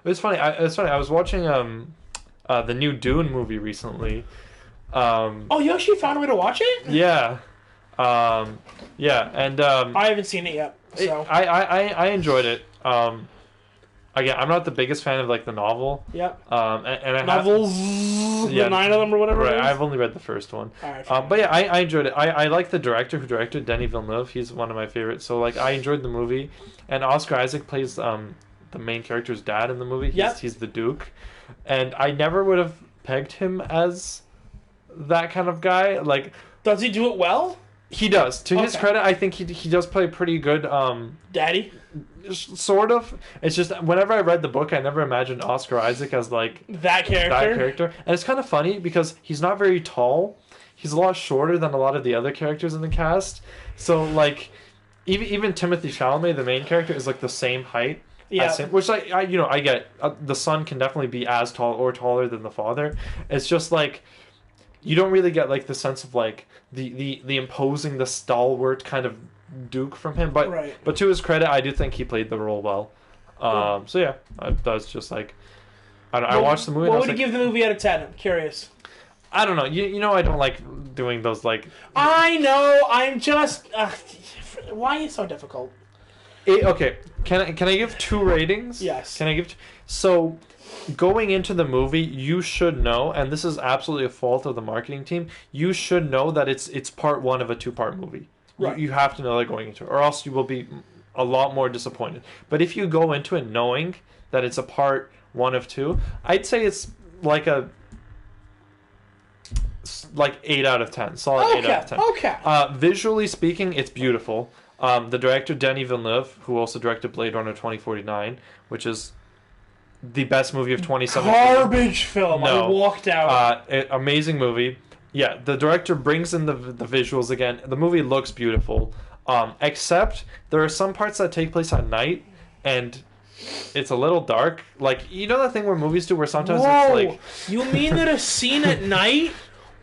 It's funny. I was watching the new Dune movie recently. You actually found a way to watch it? Yeah. And I haven't seen it yet. So I enjoyed it. Again, I'm not the biggest fan of the novel. Yep. And I novels, the 9 of them or whatever. Right. I've only read the first one. All right, but yeah, I enjoyed it. I like the director who directed, Denis Villeneuve. He's one of my favorites. So I enjoyed the movie, and Oscar Isaac plays the main character's dad in the movie. He's the Duke, and I never would have pegged him as that kind of guy. Does he do it well? He does. To his credit, I think he does play pretty good. Daddy? Sort of. It's just whenever I read the book, I never imagined Oscar Isaac as like that character. And it's kind of funny because he's not very tall. He's a lot shorter than a lot of the other characters in the cast. So like, even Timothée Chalamet, the main character, is like the same height. Yeah. Which I get. The son can definitely be as tall or taller than the father. It's just like, you don't really get like the sense of like the imposing, the stalwart kind of Duke from him, but to his credit, I do think he played the role well. So yeah, that's just like, I watched the movie. What would you give the movie out of 10? I'm curious. I don't know. You know I don't like doing those like. I know. I'm just. Why are you so difficult? Okay. Can I give 2 ratings? Yes. Can I give? So, going into the movie, you should know, and this is absolutely a fault of the marketing team. You should know that it's part 1 of a 2-part movie. Right. You have to know that going into it, or else you will be a lot more disappointed. But if you go into it knowing that it's a part 1 of 2, I'd say it's like 8 out of 10. Solid 8 out of 10. Okay. Visually speaking, it's beautiful. The director, Denis Villeneuve, who also directed Blade Runner 2049, which is the best movie of 2017. Garbage film. No. I walked out. Amazing movie. Yeah, the director brings in the visuals again. The movie looks beautiful, except there are some parts that take place at night, and it's a little dark. Like, you know that thing where movies do where sometimes it's like... You mean that a scene at night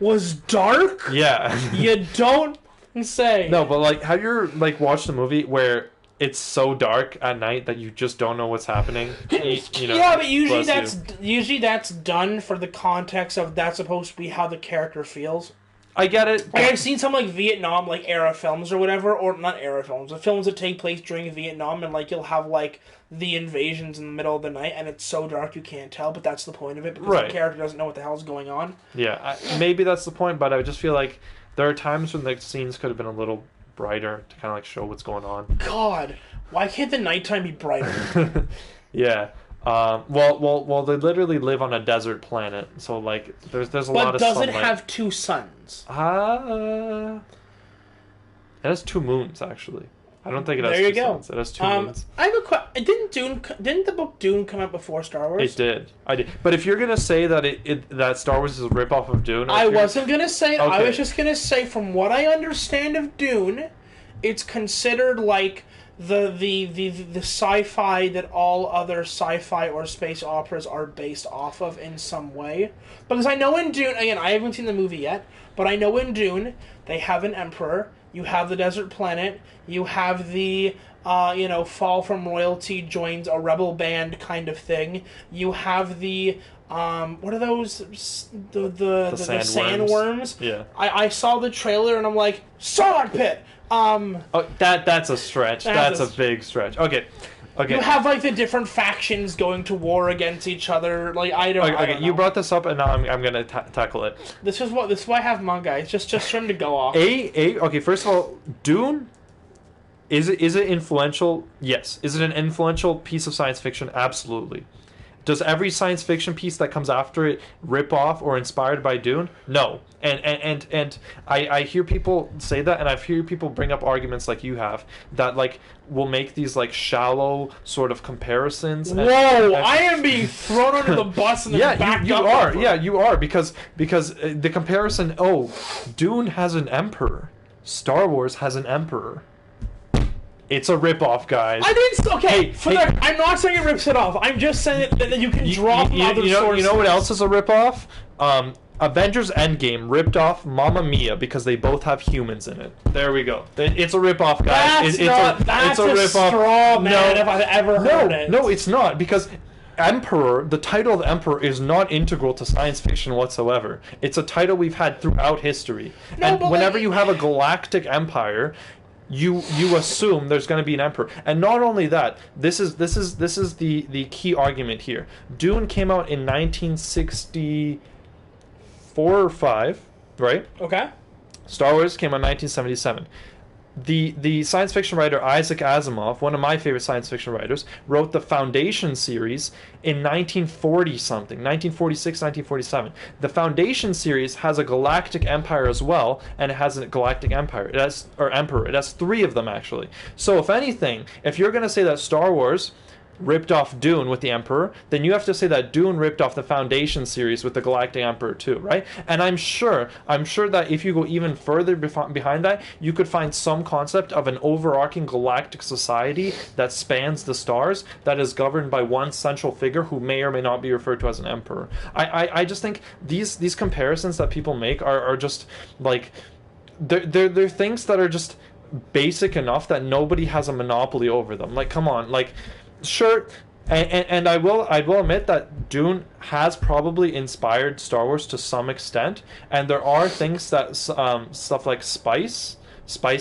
was dark? Yeah. You don't say. No, but like, have you like watched a movie where it's so dark at night that you just don't know what's happening? Yeah, but usually that's done for the context of that's supposed to be how the character feels. I get it. Like, I've seen some like Vietnam era films or whatever, or not era films, but films that take place during Vietnam, and like you'll have like the invasions in the middle of the night, and it's so dark you can't tell, but that's the point of it because the character doesn't know what the hell's going on. Yeah, maybe that's the point, but I just feel like there are times when the scenes could have been a little brighter to kind of like show what's going on. God, why can't the nighttime be brighter? Yeah. Well, they literally live on a desert planet, so like there's a lot of sunlight. But does it have 2 suns? It has 2 moons actually. I don't think it has 2 suns. It has 2 moons. I have a question. Didn't the book Dune come out before Star Wars? It did. I did. But if you're gonna say that that Star Wars is a ripoff of Dune, I wasn't gonna say. Okay. I was just gonna say, from what I understand of Dune, it's considered like the sci-fi that all other sci-fi or space operas are based off of in some way. Because I know in Dune, again, I haven't seen the movie yet, but I know in Dune they have an emperor. You have the desert planet. You have the fall from royalty joins a rebel band kind of thing. You have the what are those? The sandworms. Yeah. I saw the trailer and I'm like, Sarlacc pit. That's a stretch. That's a big stretch. Okay. You have like the different factions going to war against each other. Like I don't know. You brought this up, and now I'm gonna tackle it. This is why I have manga. It's just for him to go off. Okay. First of all, Dune. Is it influential? Yes. Is it an influential piece of science fiction? Absolutely. Does every science fiction piece that comes after it rip off or inspired by Dune? No. And I hear people say that, and I've heard people bring up arguments like you have that like will make these like shallow sort of comparisons. I am being thrown under the bus and then backed you up. Are. Yeah, you are because the comparison. Oh, Dune has an emperor. Star Wars has an emperor. It's a ripoff, guys. I didn't. I'm not saying it rips it off. I'm just saying that you can draw from other sources. You know what else is a ripoff? Avengers Endgame ripped off Mamma Mia because they both have humans in it. There we go. It's a ripoff, guys. That's a ripoff. Straw man if I've ever heard it. No, it's not, because Emperor, the title of Emperor, is not integral to science fiction whatsoever. It's a title we've had throughout history. And whenever you have a galactic empire, you assume there's going to be an emperor. And not only that, this is the key argument here. Dune came out in 1964 or 5, right? Okay. Star Wars came out in 1977. the science fiction writer Isaac Asimov, one of my favorite science fiction writers, wrote the Foundation series in 1940 something, 1946, 1947. The Foundation series has a galactic empire as well, and it has a galactic empire. It has, or emperor. It has 3 of them actually. So if anything, if you're going to say that Star Wars ripped off Dune with the Emperor, then you have to say that Dune ripped off the Foundation series with the Galactic Emperor too, right? And I'm sure that if you go even further behind that, you could find some concept of an overarching galactic society that spans the stars, that is governed by one central figure who may or may not be referred to as an emperor. I just think these comparisons that people make are just like they're things that are just basic enough that nobody has a monopoly over them. Like, come on, like. Sure, and I will admit that Dune has probably inspired Star Wars to some extent, and there are things that stuff like spice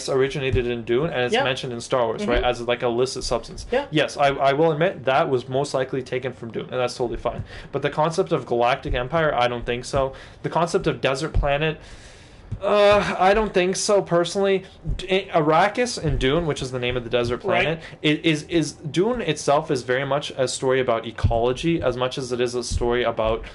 originated in Dune, and it's mentioned in Star Wars, right, as like a illicit substance. Yeah. Yes, I will admit that was most likely taken from Dune, and that's totally fine. But the concept of galactic empire, I don't think so. The concept of desert planet, I don't think so personally. Arrakis in Dune, which is the name of the desert planet, is Dune itself is very much a story about ecology as much as it is a story about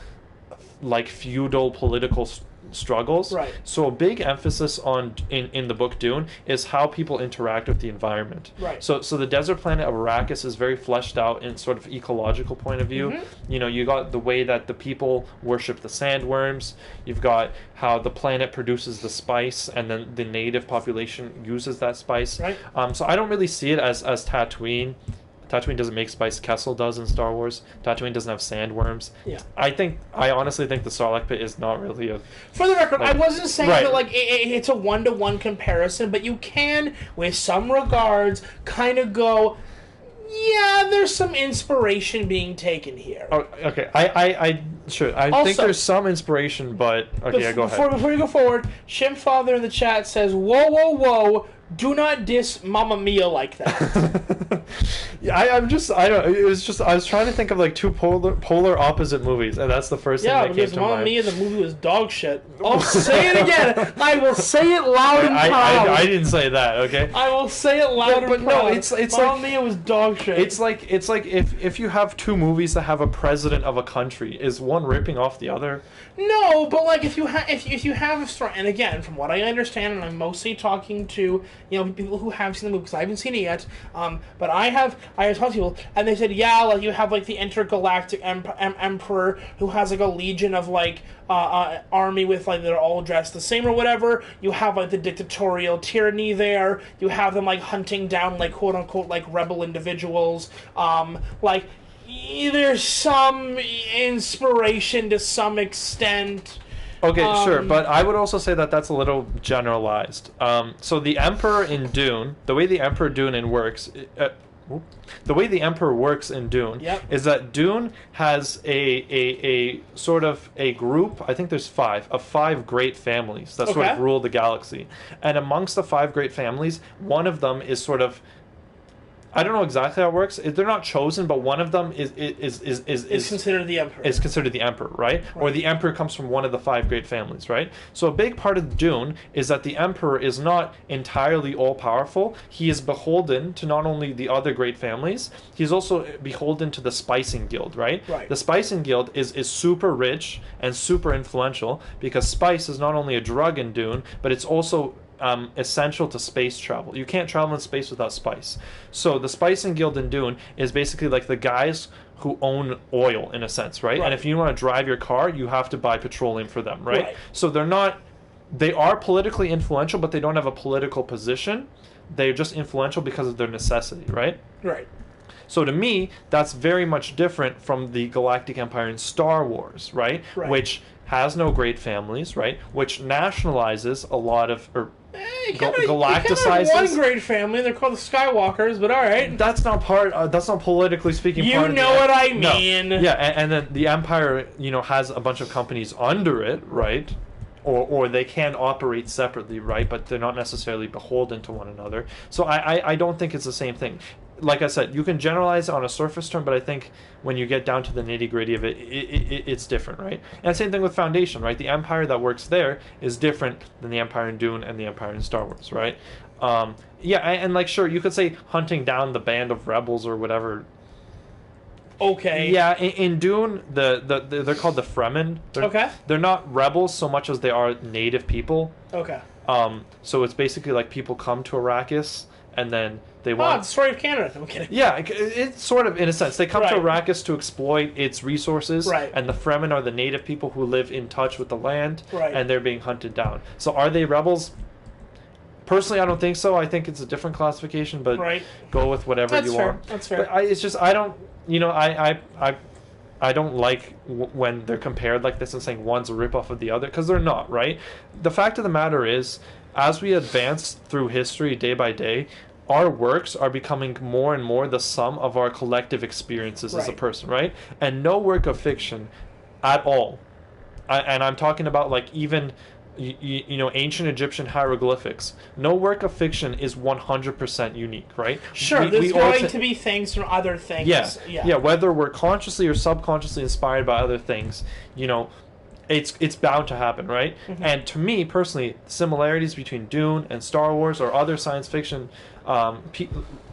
like feudal political struggles. Right. So a big emphasis on in the book Dune is how people interact with the environment. Right. So the desert planet of Arrakis is very fleshed out in sort of ecological point of view. You know, you got the way that the people worship the sandworms. You've got how the planet produces the spice, and then the native population uses that spice. Right. So I don't really see it as Tatooine. Tatooine doesn't make spice. Kessel does in Star Wars. Tatooine doesn't have sandworms. Yeah. I honestly think the Sarlacc pit is not really a... For the record, I wasn't saying that like it's a one-to-one comparison, but you can, with some regards, kind of go, yeah, there's some inspiration being taken here. Oh, okay. Sure. I think there's some inspiration, but... Okay, go ahead. Before you go forward, Shimfather in the chat says, whoa, whoa, whoa, do not diss Mamma Mia like that. Yeah, I was trying to think of like 2 polar opposite movies, and that's the first thing that came to mind. Yeah, because Mamma Mia, the movie was dog shit. I'll say it again. I will say it loud and proud. I didn't say that, okay? I will say it loud and proud. No, it's Mamma Mia was dog shit. It's like if you have 2 movies that have a president of a country, is one ripping off the other? No, but like if you have a story, and again, from what I understand, and I'm mostly talking to people who have seen the movie because I haven't seen it yet, but I have talked to people, and they said, yeah, like you have like the intergalactic emperor who has like a legion of like army with like they're all dressed the same or whatever. You have like the dictatorial tyranny there. You have them like hunting down like quote unquote like rebel individuals. Like there's some inspiration to some extent. Okay, sure, but I would also say that that's a little generalized. So the Emperor in Dune, the way the Emperor works in Dune is that Dune has a sort of a group, I think there's 5 great families that sort of rule the galaxy. And amongst the 5 great families, one of them is sort of, I don't know exactly how it works. They're not chosen, but one of them is considered the emperor. Is considered the emperor, right? Or the emperor comes from one of the 5 great families, right? So a big part of Dune is that the emperor is not entirely all-powerful. He is beholden to not only the other great families, he's also beholden to the Spicing Guild, right? The Spicing Guild is super rich and super influential because spice is not only a drug in Dune, but it's also essential to space travel. You can't travel in space without spice. So the Spicing Guild in Dune is basically like the guys who own oil in a sense, right? And if you want to drive your car, you have to buy petroleum for them, right? So they are politically influential, but they don't have a political position. They're just influential because of their necessity, right? Right. So to me, that's very much different from the Galactic Empire in Star Wars, right? Which has no great families, right? Which nationalizes a lot of, galacticizes. You one great family, they're called the Skywalkers, but all right. That's not politically speaking. You know what I mean? No. Yeah, and then the Empire, has a bunch of companies under it, right? Or they can operate separately, right? But they're not necessarily beholden to one another. So I don't think it's the same thing. Like I said, you can generalize on a surface term, but I think when you get down to the nitty-gritty of it's different, right? And same thing with Foundation, right? The empire that works there is different than the empire in Dune and the empire in Star Wars, right? Yeah, and like sure, you could say hunting down the band of rebels or whatever. Okay. Yeah, in Dune, they're called the Fremen. They're not rebels so much as they are native people. Okay. So it's basically like people come to Arrakis and then they want. It's the story of Canada. I'm kidding. Yeah, it's sort of in a sense they come to Arrakis to exploit its resources. Right. And the Fremen are the native people who live in touch with the land. Right. And they're being hunted down. So are they rebels? Personally, I don't think so. I think it's a different classification, but go with whatever you want. That's fair. But it's just I don't. I don't like when they're compared like this and saying one's a ripoff of the other, because they're not, right? The fact of the matter is, as we advance through history day by day, our works are becoming more and more the sum of our collective experiences as a person, right? And no work of fiction at all, and I'm talking about like even... ancient Egyptian hieroglyphics. No work of fiction is 100% unique, right? Sure, there's going to be things from other things. Yeah, whether we're consciously or subconsciously inspired by other things, it's bound to happen, right? Mm-hmm. And to me, personally, similarities between Dune and Star Wars or other science fiction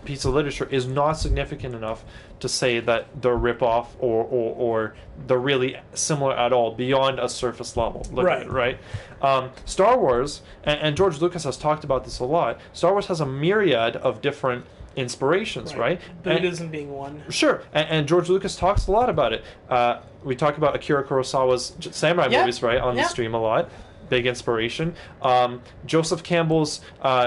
piece of literature is not significant enough to say that they're rip-off or they're really similar at all beyond a surface level. Right? Star Wars, and George Lucas has talked about this a lot, Star Wars has a myriad of different inspirations, right? Buddhism being one. Sure, and George Lucas talks a lot about it. We talk about Akira Kurosawa's samurai movies, right, on the stream a lot. Big inspiration. Joseph Campbell's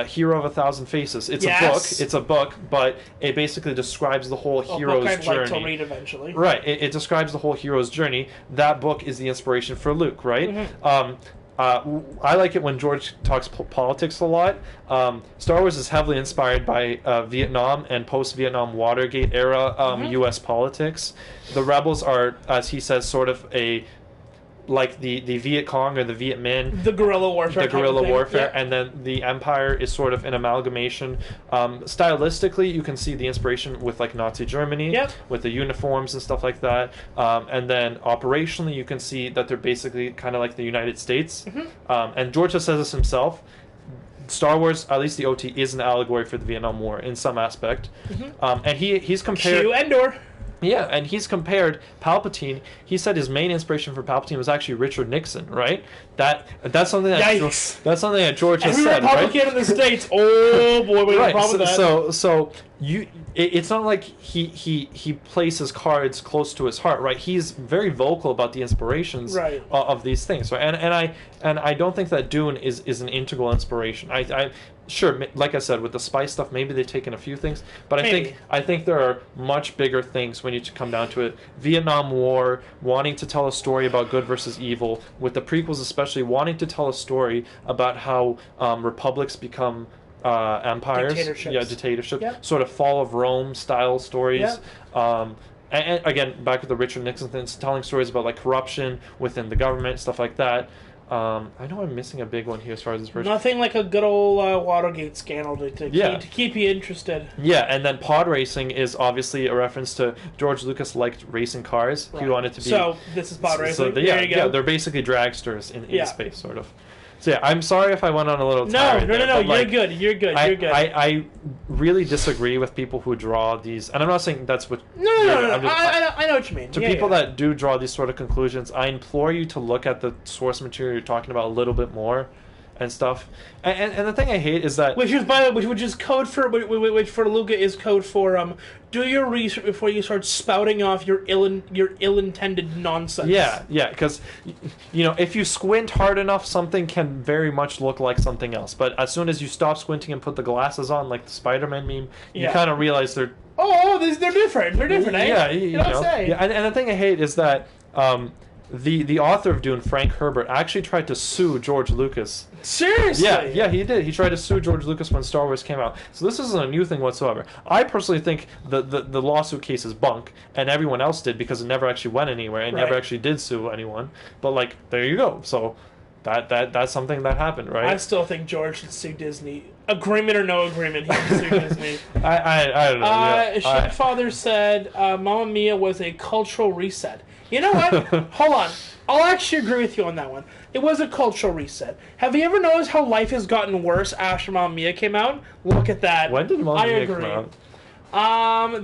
Hero of a Thousand Faces. It's a book, but it basically describes the whole hero's journey. I'd like to read eventually. Right, it describes the whole hero's journey. That book is the inspiration for Luke, right? Mm-hmm. I like it when George talks politics a lot. Star Wars is heavily inspired by Vietnam and post-Vietnam Watergate era U.S. politics. The rebels are, as he says, sort of like the Viet Cong or the Viet Minh. The guerrilla warfare. And then the Empire is sort of an amalgamation. Stylistically, you can see the inspiration with like Nazi Germany, with the uniforms and stuff like that. And then operationally, you can see that they're basically kind of like the United States. Mm-hmm. And George says this himself. Star Wars, at least the OT, is an allegory for the Vietnam War in some aspect. Mm-hmm. And he's compared... Q Endor. Yeah, and he's compared Palpatine. He said his main inspiration for Palpatine was actually Richard Nixon, right? That's something that George has said, right? Republican in the States. Oh boy, we have a problem with that. So it's not like he places cards close to his heart, right? He's very vocal about the inspirations of these things, right? And I don't think that Dune is an integral inspiration. Sure, like I said, with the spice stuff, maybe they've taken a few things, but I think there are much bigger things when you come down to it. Vietnam War, wanting to tell a story about good versus evil, with the prequels especially, wanting to tell a story about how republics become empires, dictatorships, sort of fall of Rome style stories. And again, back with the Richard Nixon thing, telling stories about like corruption within the government, stuff like that. I know I'm missing a big one here as far as this person. Nothing like a good old Watergate scandal to keep you interested. Yeah, and then pod racing is obviously a reference to George Lucas liked racing cars. He wanted to be... So, this is pod racing. There you go. They're basically dragsters in space, sort of. So yeah, I'm sorry if I went on a little tirade. No, you're good. I really disagree with people who draw these, and I'm not saying that's what... No. I know what you mean. To people that do draw these sort of conclusions, I implore you to look at the source material you're talking about a little bit more and stuff. And the thing I hate is that... Which is code for... Which for Luca is code for... do your research before you start spouting off your ill-intended nonsense. Yeah, because, if you squint hard enough, something can very much look like something else. But as soon as you stop squinting and put the glasses on, like the Spider-Man meme, you kind of realize they're... they're different. They're different, eh? Yeah, you don't say. Yeah, and the thing I hate is that... The author of Dune, Frank Herbert, actually tried to sue George Lucas. Seriously? Yeah, he did. He tried to sue George Lucas when Star Wars came out. So this isn't a new thing whatsoever. I personally think the lawsuit case is bunk, and everyone else did because it never actually went anywhere and never actually did sue anyone. But, there you go. So, that's something that happened, right? I still think George should sue Disney. Agreement or no agreement, he should sue Disney. I don't know. Shipfather said Mamma Mia was a cultural reset. You know what? Hold on. I'll actually agree with you on that one. It was a cultural reset. Have you ever noticed how life has gotten worse after Mamma Mia came out? Look at that. When did Mamma Mia come out?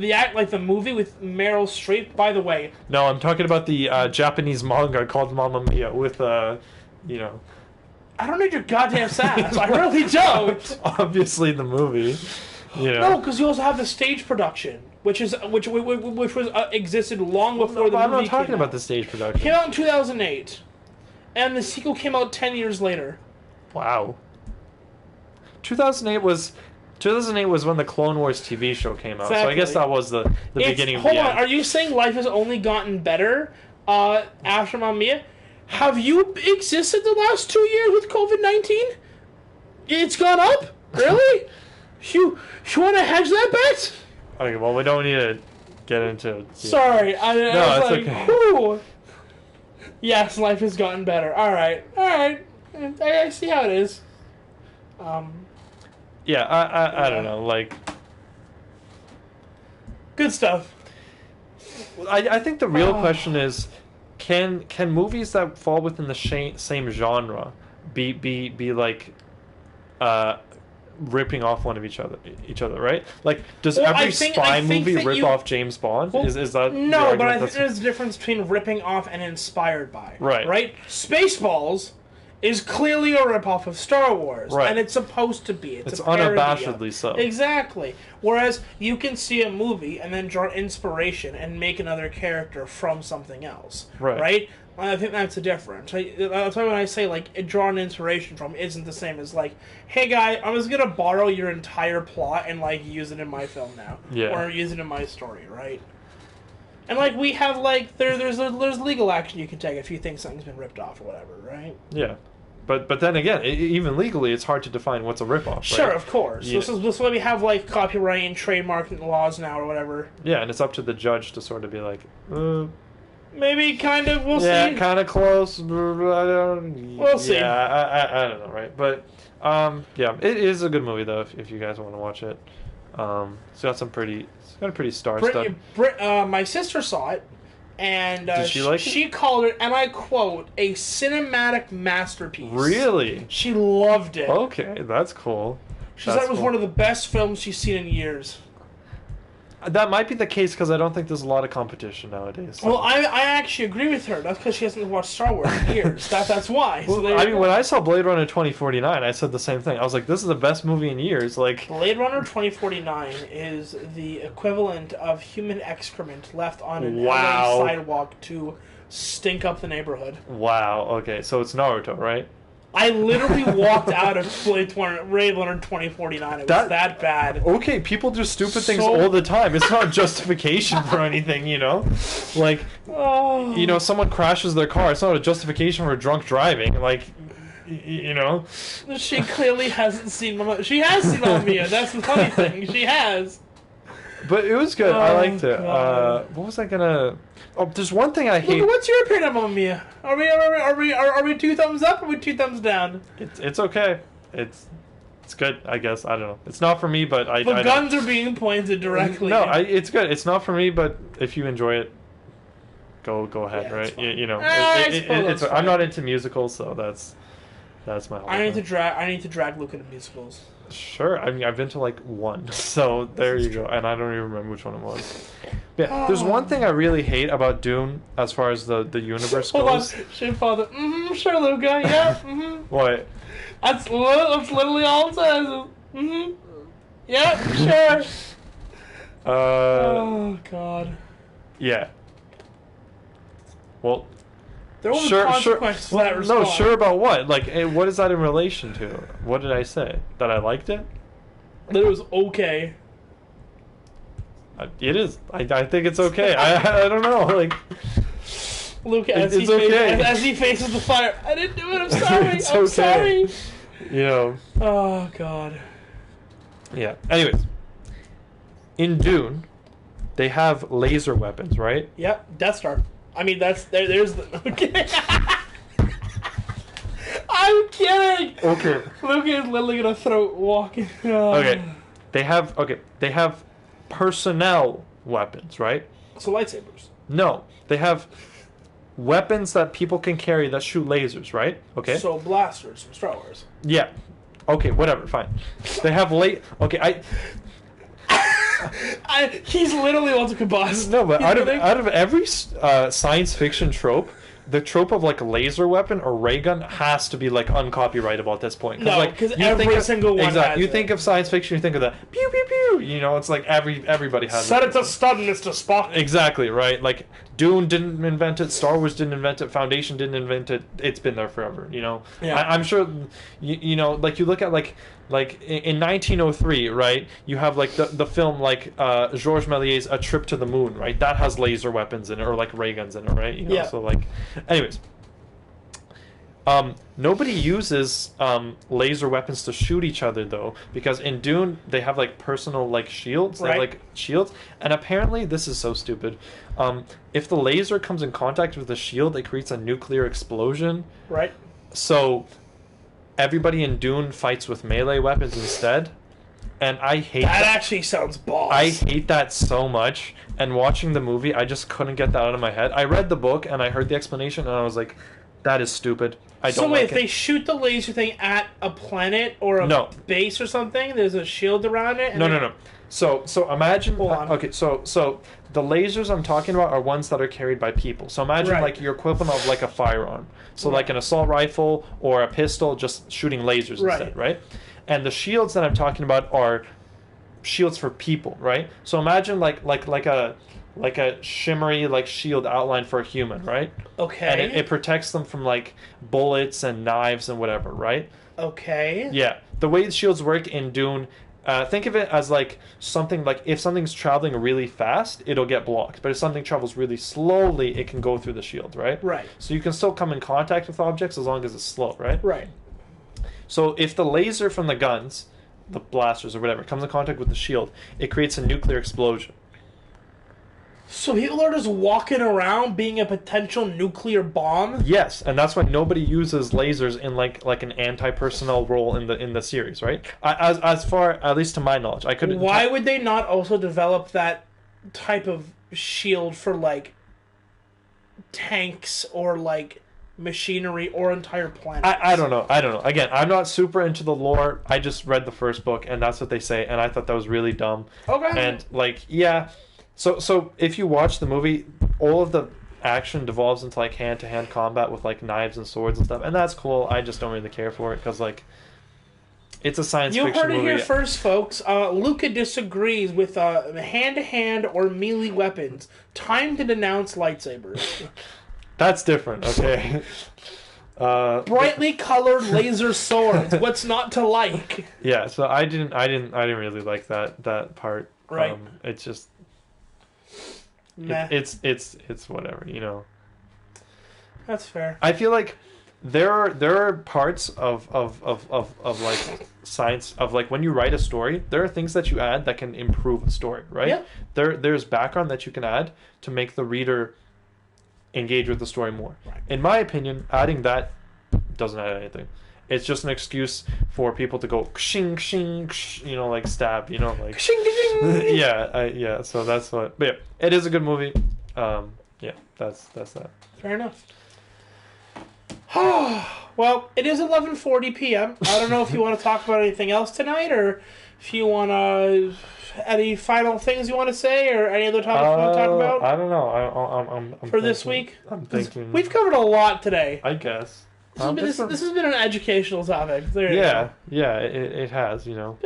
The movie with Meryl Streep. By the way, no, I'm talking about the Japanese manga called Mamma Mia with you know. I don't need your goddamn sass. I really don't. Obviously, the movie. You know. No, because you also have the stage production, which was existed long before the movie. I'm not talking about the stage production. It came out in 2008, and the sequel came out 10 years later. Wow. 2008 was when the Clone Wars TV show came out. Exactly. So I guess that was the beginning of the end. Hold on, are you saying life has only gotten better after Mamma Mia? Have you existed the last 2 years with COVID-19? It's gone up? Really? You want to hedge that bet? Okay, well, we don't need to get into... Sorry, I was it's like, okay. Whew. Yes, life has gotten better. All right. I see how it is. Yeah, I don't know, like... Good stuff. I think the real question is... Can movies that fall within the same genre be like ripping off one of each other, right? Like, does every spy movie rip off James Bond? Well, is that no? But I think there's a difference between ripping off and inspired by. Right. Spaceballs is clearly a ripoff of Star Wars, and it's supposed to be. It's unabashedly so. Exactly. Whereas you can see a movie and then draw inspiration and make another character from something else. Right? I think that's the difference. That's why when I say, like, draw an inspiration from isn't the same as, like, hey, guy, I'm just going to borrow your entire plot and, like, use it in my film now. Yeah. Or use it in my story, right? And, like, we have, like, there's legal action you can take if you think something's been ripped off or whatever, right? Yeah. But then again, even legally, it's hard to define what's a ripoff, right? Sure, of course. Yeah. This is why we have, like, copyright and trademark laws now or whatever. Yeah, and it's up to the judge to sort of be like, maybe, kind of, we'll see. Yeah, kind of close. We'll see. Yeah, I don't know, right? But, yeah, it is a good movie, though, if you guys want to watch it. It's got a pretty star-studded... My sister saw it, and did she like it? She called it, and I quote, a cinematic masterpiece. Really? She loved it. Okay, that's cool. She said it was one of the best films she's seen in years. That might be the case because I don't think there's a lot of competition nowadays. So. Well, I actually agree with her. That's because she hasn't watched Star Wars in years. That's why. Well, so I mean, when I saw Blade Runner 2049, I said the same thing. I was like, this is the best movie in years. Like, Blade Runner 2049 is the equivalent of human excrement left on an LA sidewalk to stink up the neighborhood. Wow. Okay, so it's Naruto, right? I literally walked out of Blade Runner 2049. It was that bad. Okay, people do stupid things all the time. It's not justification for anything, you know? Like, you know, someone crashes their car. It's not a justification for drunk driving. Like, you know? She clearly hasn't seen Mamma. She has seen Mamma Mia. That's the funny thing. She has. But it was good. I liked it. What was I gonna... Oh, there's one thing I hate. What's your opinion on Mamma Mia? Are we 2 thumbs up or are we 2 thumbs down? It's okay. It's good, I guess. I don't know. It's not for me, but The guns are being pointed directly. No, it's good. It's not for me, but if you enjoy it, go ahead, yeah, right? You know, I'm not into musicals, so that's my whole I need to drag Luke into musicals. Sure, I mean I've been to like one, so there you go, and I don't even remember which one it was. But yeah, there's one thing I really hate about Dune as far as the universe goes. Shitfather, sure, Luke, yeah, What? That's literally all it says. Yeah, sure. Oh God. Yeah. Well. There will be consequences to that response. No, sure about what? Like, what is that in relation to? What did I say? That I liked it? That it was okay. It is. I think it's okay. I don't know. Like, Luke, as he faces the fire, I didn't do it. I'm sorry. I'm sorry. You know. Oh God. Yeah. Anyways, in Dune, they have laser weapons, right? Yep. Death Star. I mean, there's the... Okay. kidding. Okay. Luke is literally gonna throw walking. Okay. They have personnel weapons, right? So lightsabers. No, they have weapons that people can carry that shoot lasers, right? Okay. So blasters from Star Wars. Yeah. Okay, whatever, fine. They have okay, he's literally wants to combust. No, but out of every science fiction trope, the trope of like a laser weapon or ray gun has to be like uncopyrightable at this point. No, because every single one. Exactly. You think of science fiction, you think of the pew pew pew. You know, it's like everybody has. Set it to stun, Mr. Spock. Exactly right. Like Dune didn't invent it, Star Wars didn't invent it, Foundation didn't invent it. It's been there forever. You know. Yeah. I'm sure. You know, like you look at like in 1903, right? You have like the film like Georges Méliès' A Trip to the Moon, right? That has laser weapons in it or like ray guns in it, right? You know, yeah. So like, anyways, nobody uses laser weapons to shoot each other though, because in Dune they have like personal like shields, right? They have, like shields, and apparently this is so stupid. If the laser comes in contact with the shield, it creates a nuclear explosion, right? So everybody in Dune fights with melee weapons instead, and I hate that. That actually sounds boss. I hate that so much, and watching the movie, I just couldn't get that out of my head. I read the book, and I heard the explanation, and I was like, that is stupid. I don't So wait, like if they shoot the laser thing at a planet or a base or something, there's a shield around it? No. So imagine... Hold on. Okay, so the lasers I'm talking about are ones that are carried by people. So imagine like your equivalent of like a firearm. So like an assault rifle or a pistol, just shooting lasers instead, right? And the shields that I'm talking about are shields for people, right? So imagine like a shimmery like shield outline for a human, right? Okay. And it protects them from like bullets and knives and whatever, right? Okay. Yeah. The way the shields work in Dune, think of it as like something like if something's traveling really fast, it'll get blocked. But if something travels really slowly, it can go through the shield, right? Right. So you can still come in contact with objects as long as it's slow, right? Right. So if the laser from the guns, the blasters or whatever, comes in contact with the shield, it creates a nuclear explosion. So people are just walking around being a potential nuclear bomb? Yes, and that's why nobody uses lasers in like an anti-personnel role in the series, right? As far, at least to my knowledge, I couldn't. Why would they not also develop that type of shield for like tanks or like machinery or entire planets? I don't know. Again, I'm not super into the lore. I just read the first book, and that's what they say, and I thought that was really dumb. Okay. And like, yeah. So if you watch the movie, all of the action devolves into like hand-to-hand combat with like knives and swords and stuff, and that's cool. I just don't really care for it because like it's a science fiction movie. You heard it here first, folks. Luca disagrees with hand-to-hand or melee weapons. Time to denounce lightsabers. That's different, okay. Brightly colored laser swords. What's not to like? Yeah, so I didn't really like that part. Right. It's just. Nah. It's whatever, you know. That's fair. I feel like there are parts of like science of like when you write a story, there are things that you add that can improve a story, right? Yeah. There's background that you can add to make the reader engage with the story more. Right. In my opinion, adding that doesn't add anything. It's just an excuse for people to go shing shing, you know, like stab, you know, like Shing, ding. yeah. So that's what. But yeah, it is a good movie. Yeah, that's that. Fair enough. Well, it is 11:40 p.m. I don't know if you want to talk about anything else tonight, or if you want to any final things you want to say, or any other topics you want to talk about. I don't know. I'm for this week. I'm thinking we've covered a lot today. I guess. This has been an educational topic. There you go. It has, you know.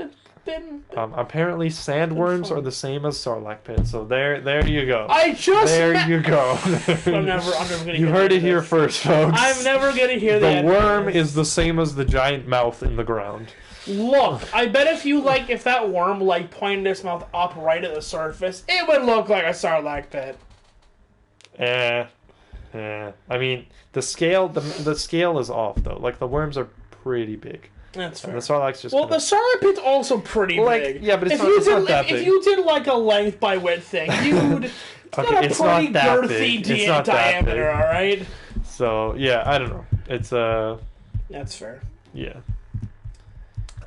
Been apparently sandworms are the same as Sarlacc pit, so there you go. You go. I'm never gonna. You heard it here first, folks. I'm never gonna hear the worm is the same as the giant mouth in the ground. Look, I bet if that worm pointed its mouth up right at the surface, it would look like a Sarlacc pit. I mean, the scale is off though. Like the worms are pretty big. That's fair. The Sarlacc's just the Sarlacc pit's also pretty big. Yeah, but it's not that big. If you did like a length by width thing, it's got a pretty girthy diameter. All right. So yeah, I don't know. It's That's fair. Yeah.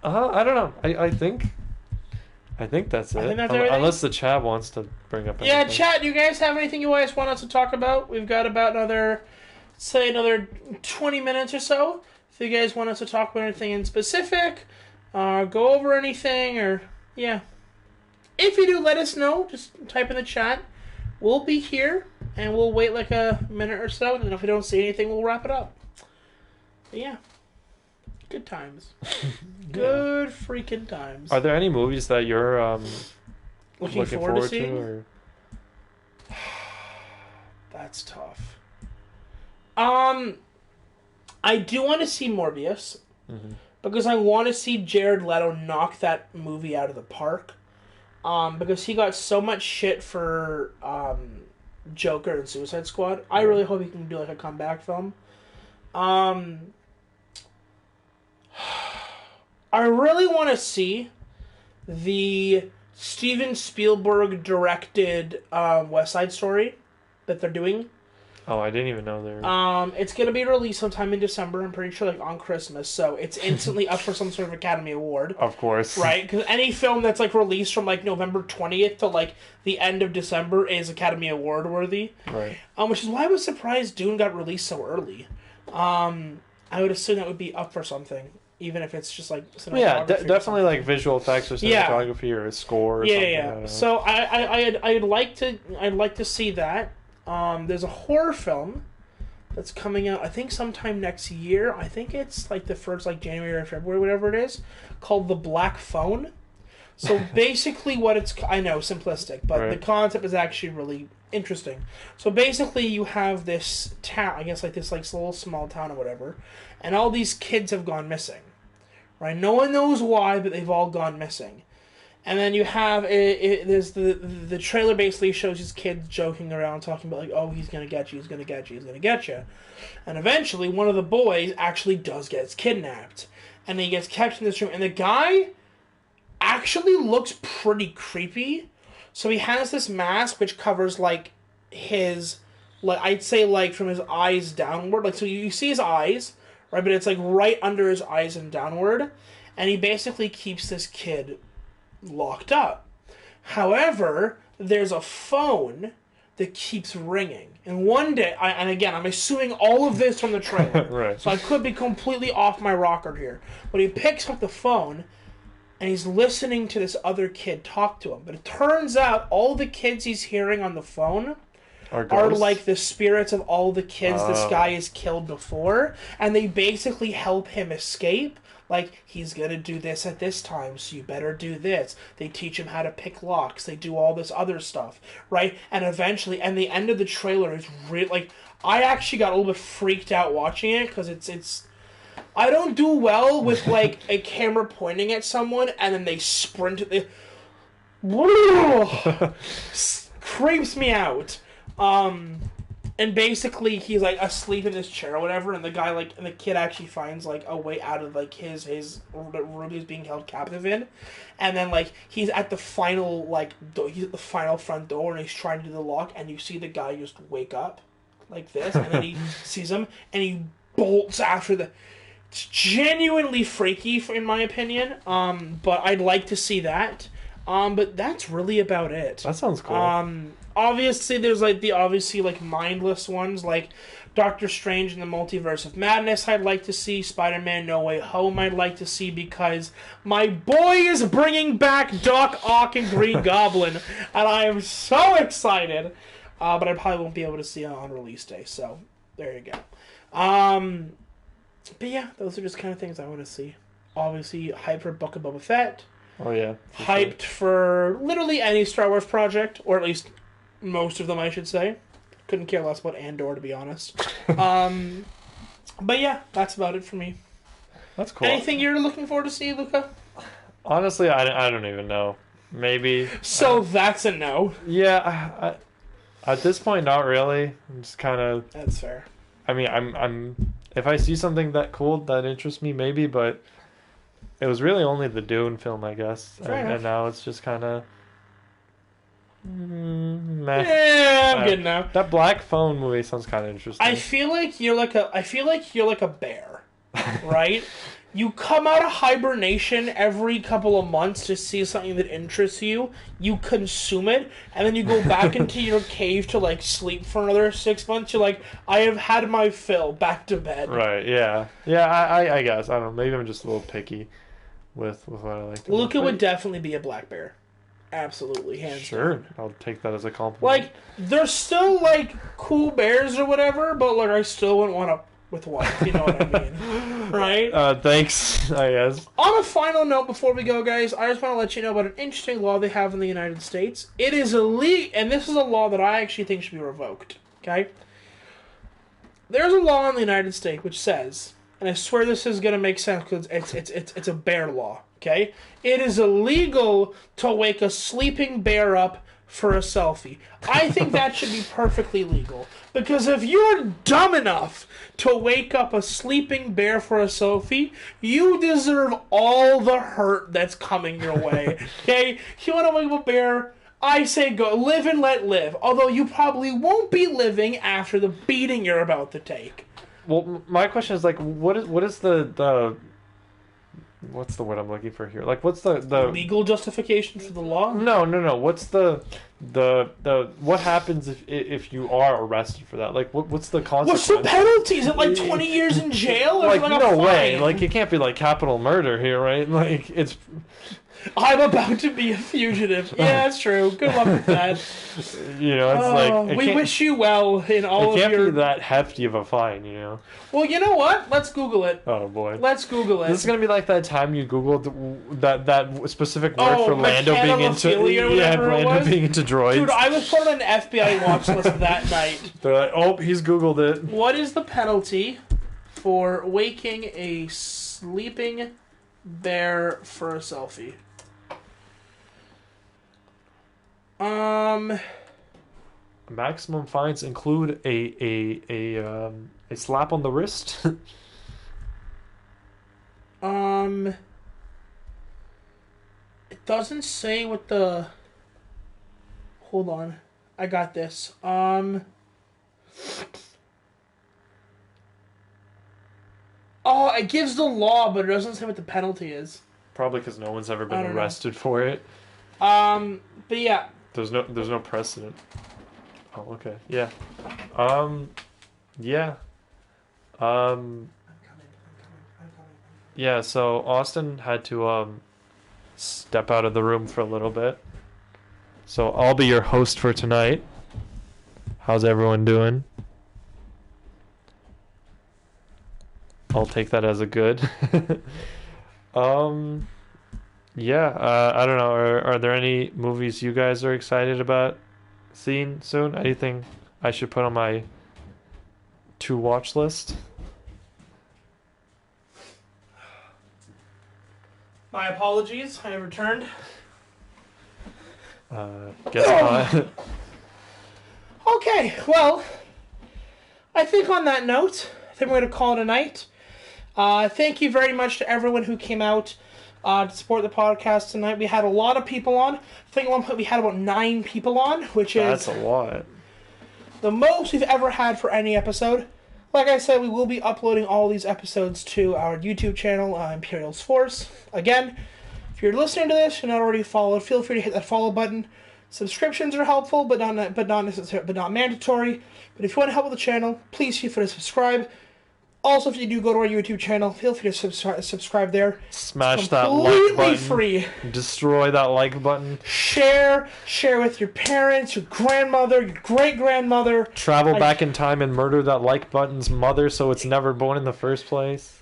I don't know. I think that's it. I think that's everything. Unless the chat wants to bring up anything. Yeah, chat, do you guys have anything you guys want us to talk about? We've got about another 20 minutes or so. If you guys want us to talk about anything in specific, go over anything, or, yeah. If you do, let us know. Just type in the chat. We'll be here, and we'll wait like a minute or so, and if we don't see anything, we'll wrap it up. But yeah. Good times. Good freaking times. Are there any movies that you're looking forward to seeing? Or? That's tough. I do want to see Morbius. Mm-hmm. Because I want to see Jared Leto knock that movie out of the park. Because he got so much shit for Joker and Suicide Squad. I really hope he can do like a comeback film. I really want to see the Steven Spielberg directed West Side Story that they're doing. Oh, I didn't even know they were... It's going to be released sometime in December, I'm pretty sure, like on Christmas, so it's instantly up for some sort of Academy Award. Of course. Right? Because any film that's like released from like November 20th to like the end of December is Academy Award worthy. Right. Which is why I was surprised Dune got released so early. I would assume that would be up for something. Even if it's just like cinematography. Yeah, definitely like visual effects or cinematography or a score or something. Yeah. So I'd like to see that. There's a horror film that's coming out, I think sometime next year. I think it's like the first like January or February, whatever it is, called The Black Phone. So basically what it's, I know, simplistic, but the concept is actually really interesting. So basically you have this town, I guess like this like little small town or whatever, and all these kids have gone missing. Right? No one knows why, but they've all gone missing. And then you have there's the trailer basically shows these kids joking around, talking about like, oh, he's gonna get you, he's gonna get you, he's gonna get you, and eventually one of the boys actually does get kidnapped, and he gets kept in this room, and the guy actually looks pretty creepy. So he has this mask which covers like his, like I'd say like from his eyes downward, like so you see his eyes, right, but it's like right under his eyes and downward, and he basically keeps this kid locked up. However, there's a phone that keeps ringing. And one day, and again, I'm assuming all of this from the trailer, right. So I could be completely off my rocker here. But he picks up the phone, and he's listening to this other kid talk to him. But it turns out all the kids he's hearing on the phone are like the spirits of all the kids this guy has killed before. And they basically help him escape. Like, he's gonna do this at this time, so you better do this. They teach him how to pick locks. They do all this other stuff, right? And eventually, and the end of the trailer is really, like, I actually got a little bit freaked out watching it, because it's I don't do well with, like, a camera pointing at someone, and then they sprint. It creeps me out. And basically, he's, like, asleep in his chair or whatever, and the guy, like, and the kid actually finds, like, a way out of, like, his room he's being held captive in. And then, like, he's at the final, like, he's at the final front door, and he's trying to do the lock, and you see the guy just wake up, like this, and then he sees him, and he bolts after the... It's genuinely freaky, in my opinion, but I'd like to see that. But that's really about it. That sounds cool. Obviously, there's, like, the obviously, like, mindless ones, like Doctor Strange in the Multiverse of Madness I'd like to see. Spider-Man No Way Home I'd like to see, because my boy is bringing back Doc Ock and Green Goblin, and I am so excited. But I probably won't be able to see it on release day, so there you go. But yeah, those are just kind of things I want to see. Obviously, hyped for Book of Boba Fett. Oh, yeah. Hyped for literally any Star Wars project, or at least most of them, I should say. Couldn't care less about Andor, to be honest. But yeah, that's about it for me. That's cool. Anything you're looking forward to see, Luca? Honestly, I don't even know. Maybe. So that's a no. Yeah, at this point, not really. I'm just kind of... That's fair. I mean, I'm if I see something that cool that interests me, maybe, but it was really only the Dune film, I guess. And now it's just kind of... meh. Yeah, I'm good now. That Black Phone movie sounds kind of interesting. I feel like you're like a bear, right? You come out of hibernation every couple of months to see something that interests you. You consume it, and then you go back into your cave to like sleep for another 6 months. You're like, I have had my fill. Back to bed. Right? Yeah. Yeah. I guess I don't know. Maybe I'm just a little picky with what I like to. Luca would definitely be a black bear. Absolutely, hands down. I'll take that as a compliment. Like, they're still like cool bears or whatever, but like I still wouldn't want to with one. You know what I mean, right? Thanks. I guess. On a final note, before we go, guys, I just want to let you know about an interesting law they have in the United States. It is illegal, and this is a law that I actually think should be revoked. Okay, there's a law in the United States which says, and I swear this is gonna make sense because it's a bear law. Okay, it is illegal to wake a sleeping bear up for a selfie. I think that should be perfectly legal. Because if you're dumb enough to wake up a sleeping bear for a selfie, you deserve all the hurt that's coming your way. Okay? If you want to wake up a bear, I say go. Live and let live. Although you probably won't be living after the beating you're about to take. Well, my question is like, what is the what's the word I'm looking for here? Like, what's the legal justification for the law? No. What's the what happens if you are arrested for that? Like, what's the consequence? What's the penalty? Is it like 20 years in jail? Or like, like no a way. fine? Like, it can't be like capital murder here, right? Like, it's. I'm about to be a fugitive. Yeah, that's true. Good luck with that. You know, it's like we wish you well in all of your. It can't be that hefty of a fine, you know. Well, you know what? Let's Google it. Oh boy. Let's Google it. This is gonna be like that time you Googled that specific word for Lando being into Lando being into droids. Dude, I was put on an FBI watch list that night. They're like, oh, he's Googled it. What is the penalty for waking a sleeping bear for a selfie? Maximum fines include a slap on the wrist. It doesn't say what the. Hold on, I got this. Oh, it gives the law, but it doesn't say what the penalty is. Probably because no one's ever been arrested for it. But yeah. There's no precedent. Oh, okay. Yeah. Yeah. Yeah, so Austin had to step out of the room for a little bit. So I'll be your host for tonight. How's everyone doing? I'll take that as a good. Yeah, I don't know. Are there any movies you guys are excited about seeing soon? Anything I should put on my to-watch list? My apologies. I have returned. Guess not. Okay, well, I think on that note, I think we're going to call it a night. Thank you very much to everyone who came out to support the podcast tonight. We had a lot of people on. I think at one point we had about 9 people on, which is... That's a lot. The most we've ever had for any episode. Like I said, we will be uploading all these episodes to our YouTube channel, Imperial's Force. Again, if you're listening to this and not already followed, feel free to hit that follow button. Subscriptions are helpful, but not mandatory. But if you want to help with the channel, please feel free to subscribe. Also, if you do go to our YouTube channel, feel free to subscribe there. Smash that like button. Free. Destroy that like button. Share with your parents, your grandmother, your great-grandmother. Travel back in time and murder that like button's mother so it's never born in the first place.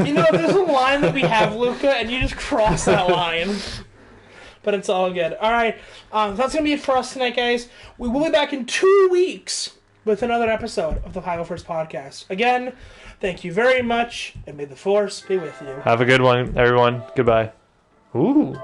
You know, there's a line that we have, Luca, and you just cross that line. But it's all good. Alright, that's going to be it for us tonight, guys. We will be back in 2 weeks with another episode of the 501st Podcast. Again, thank you very much, and may the Force be with you. Have a good one, everyone. Goodbye. Ooh.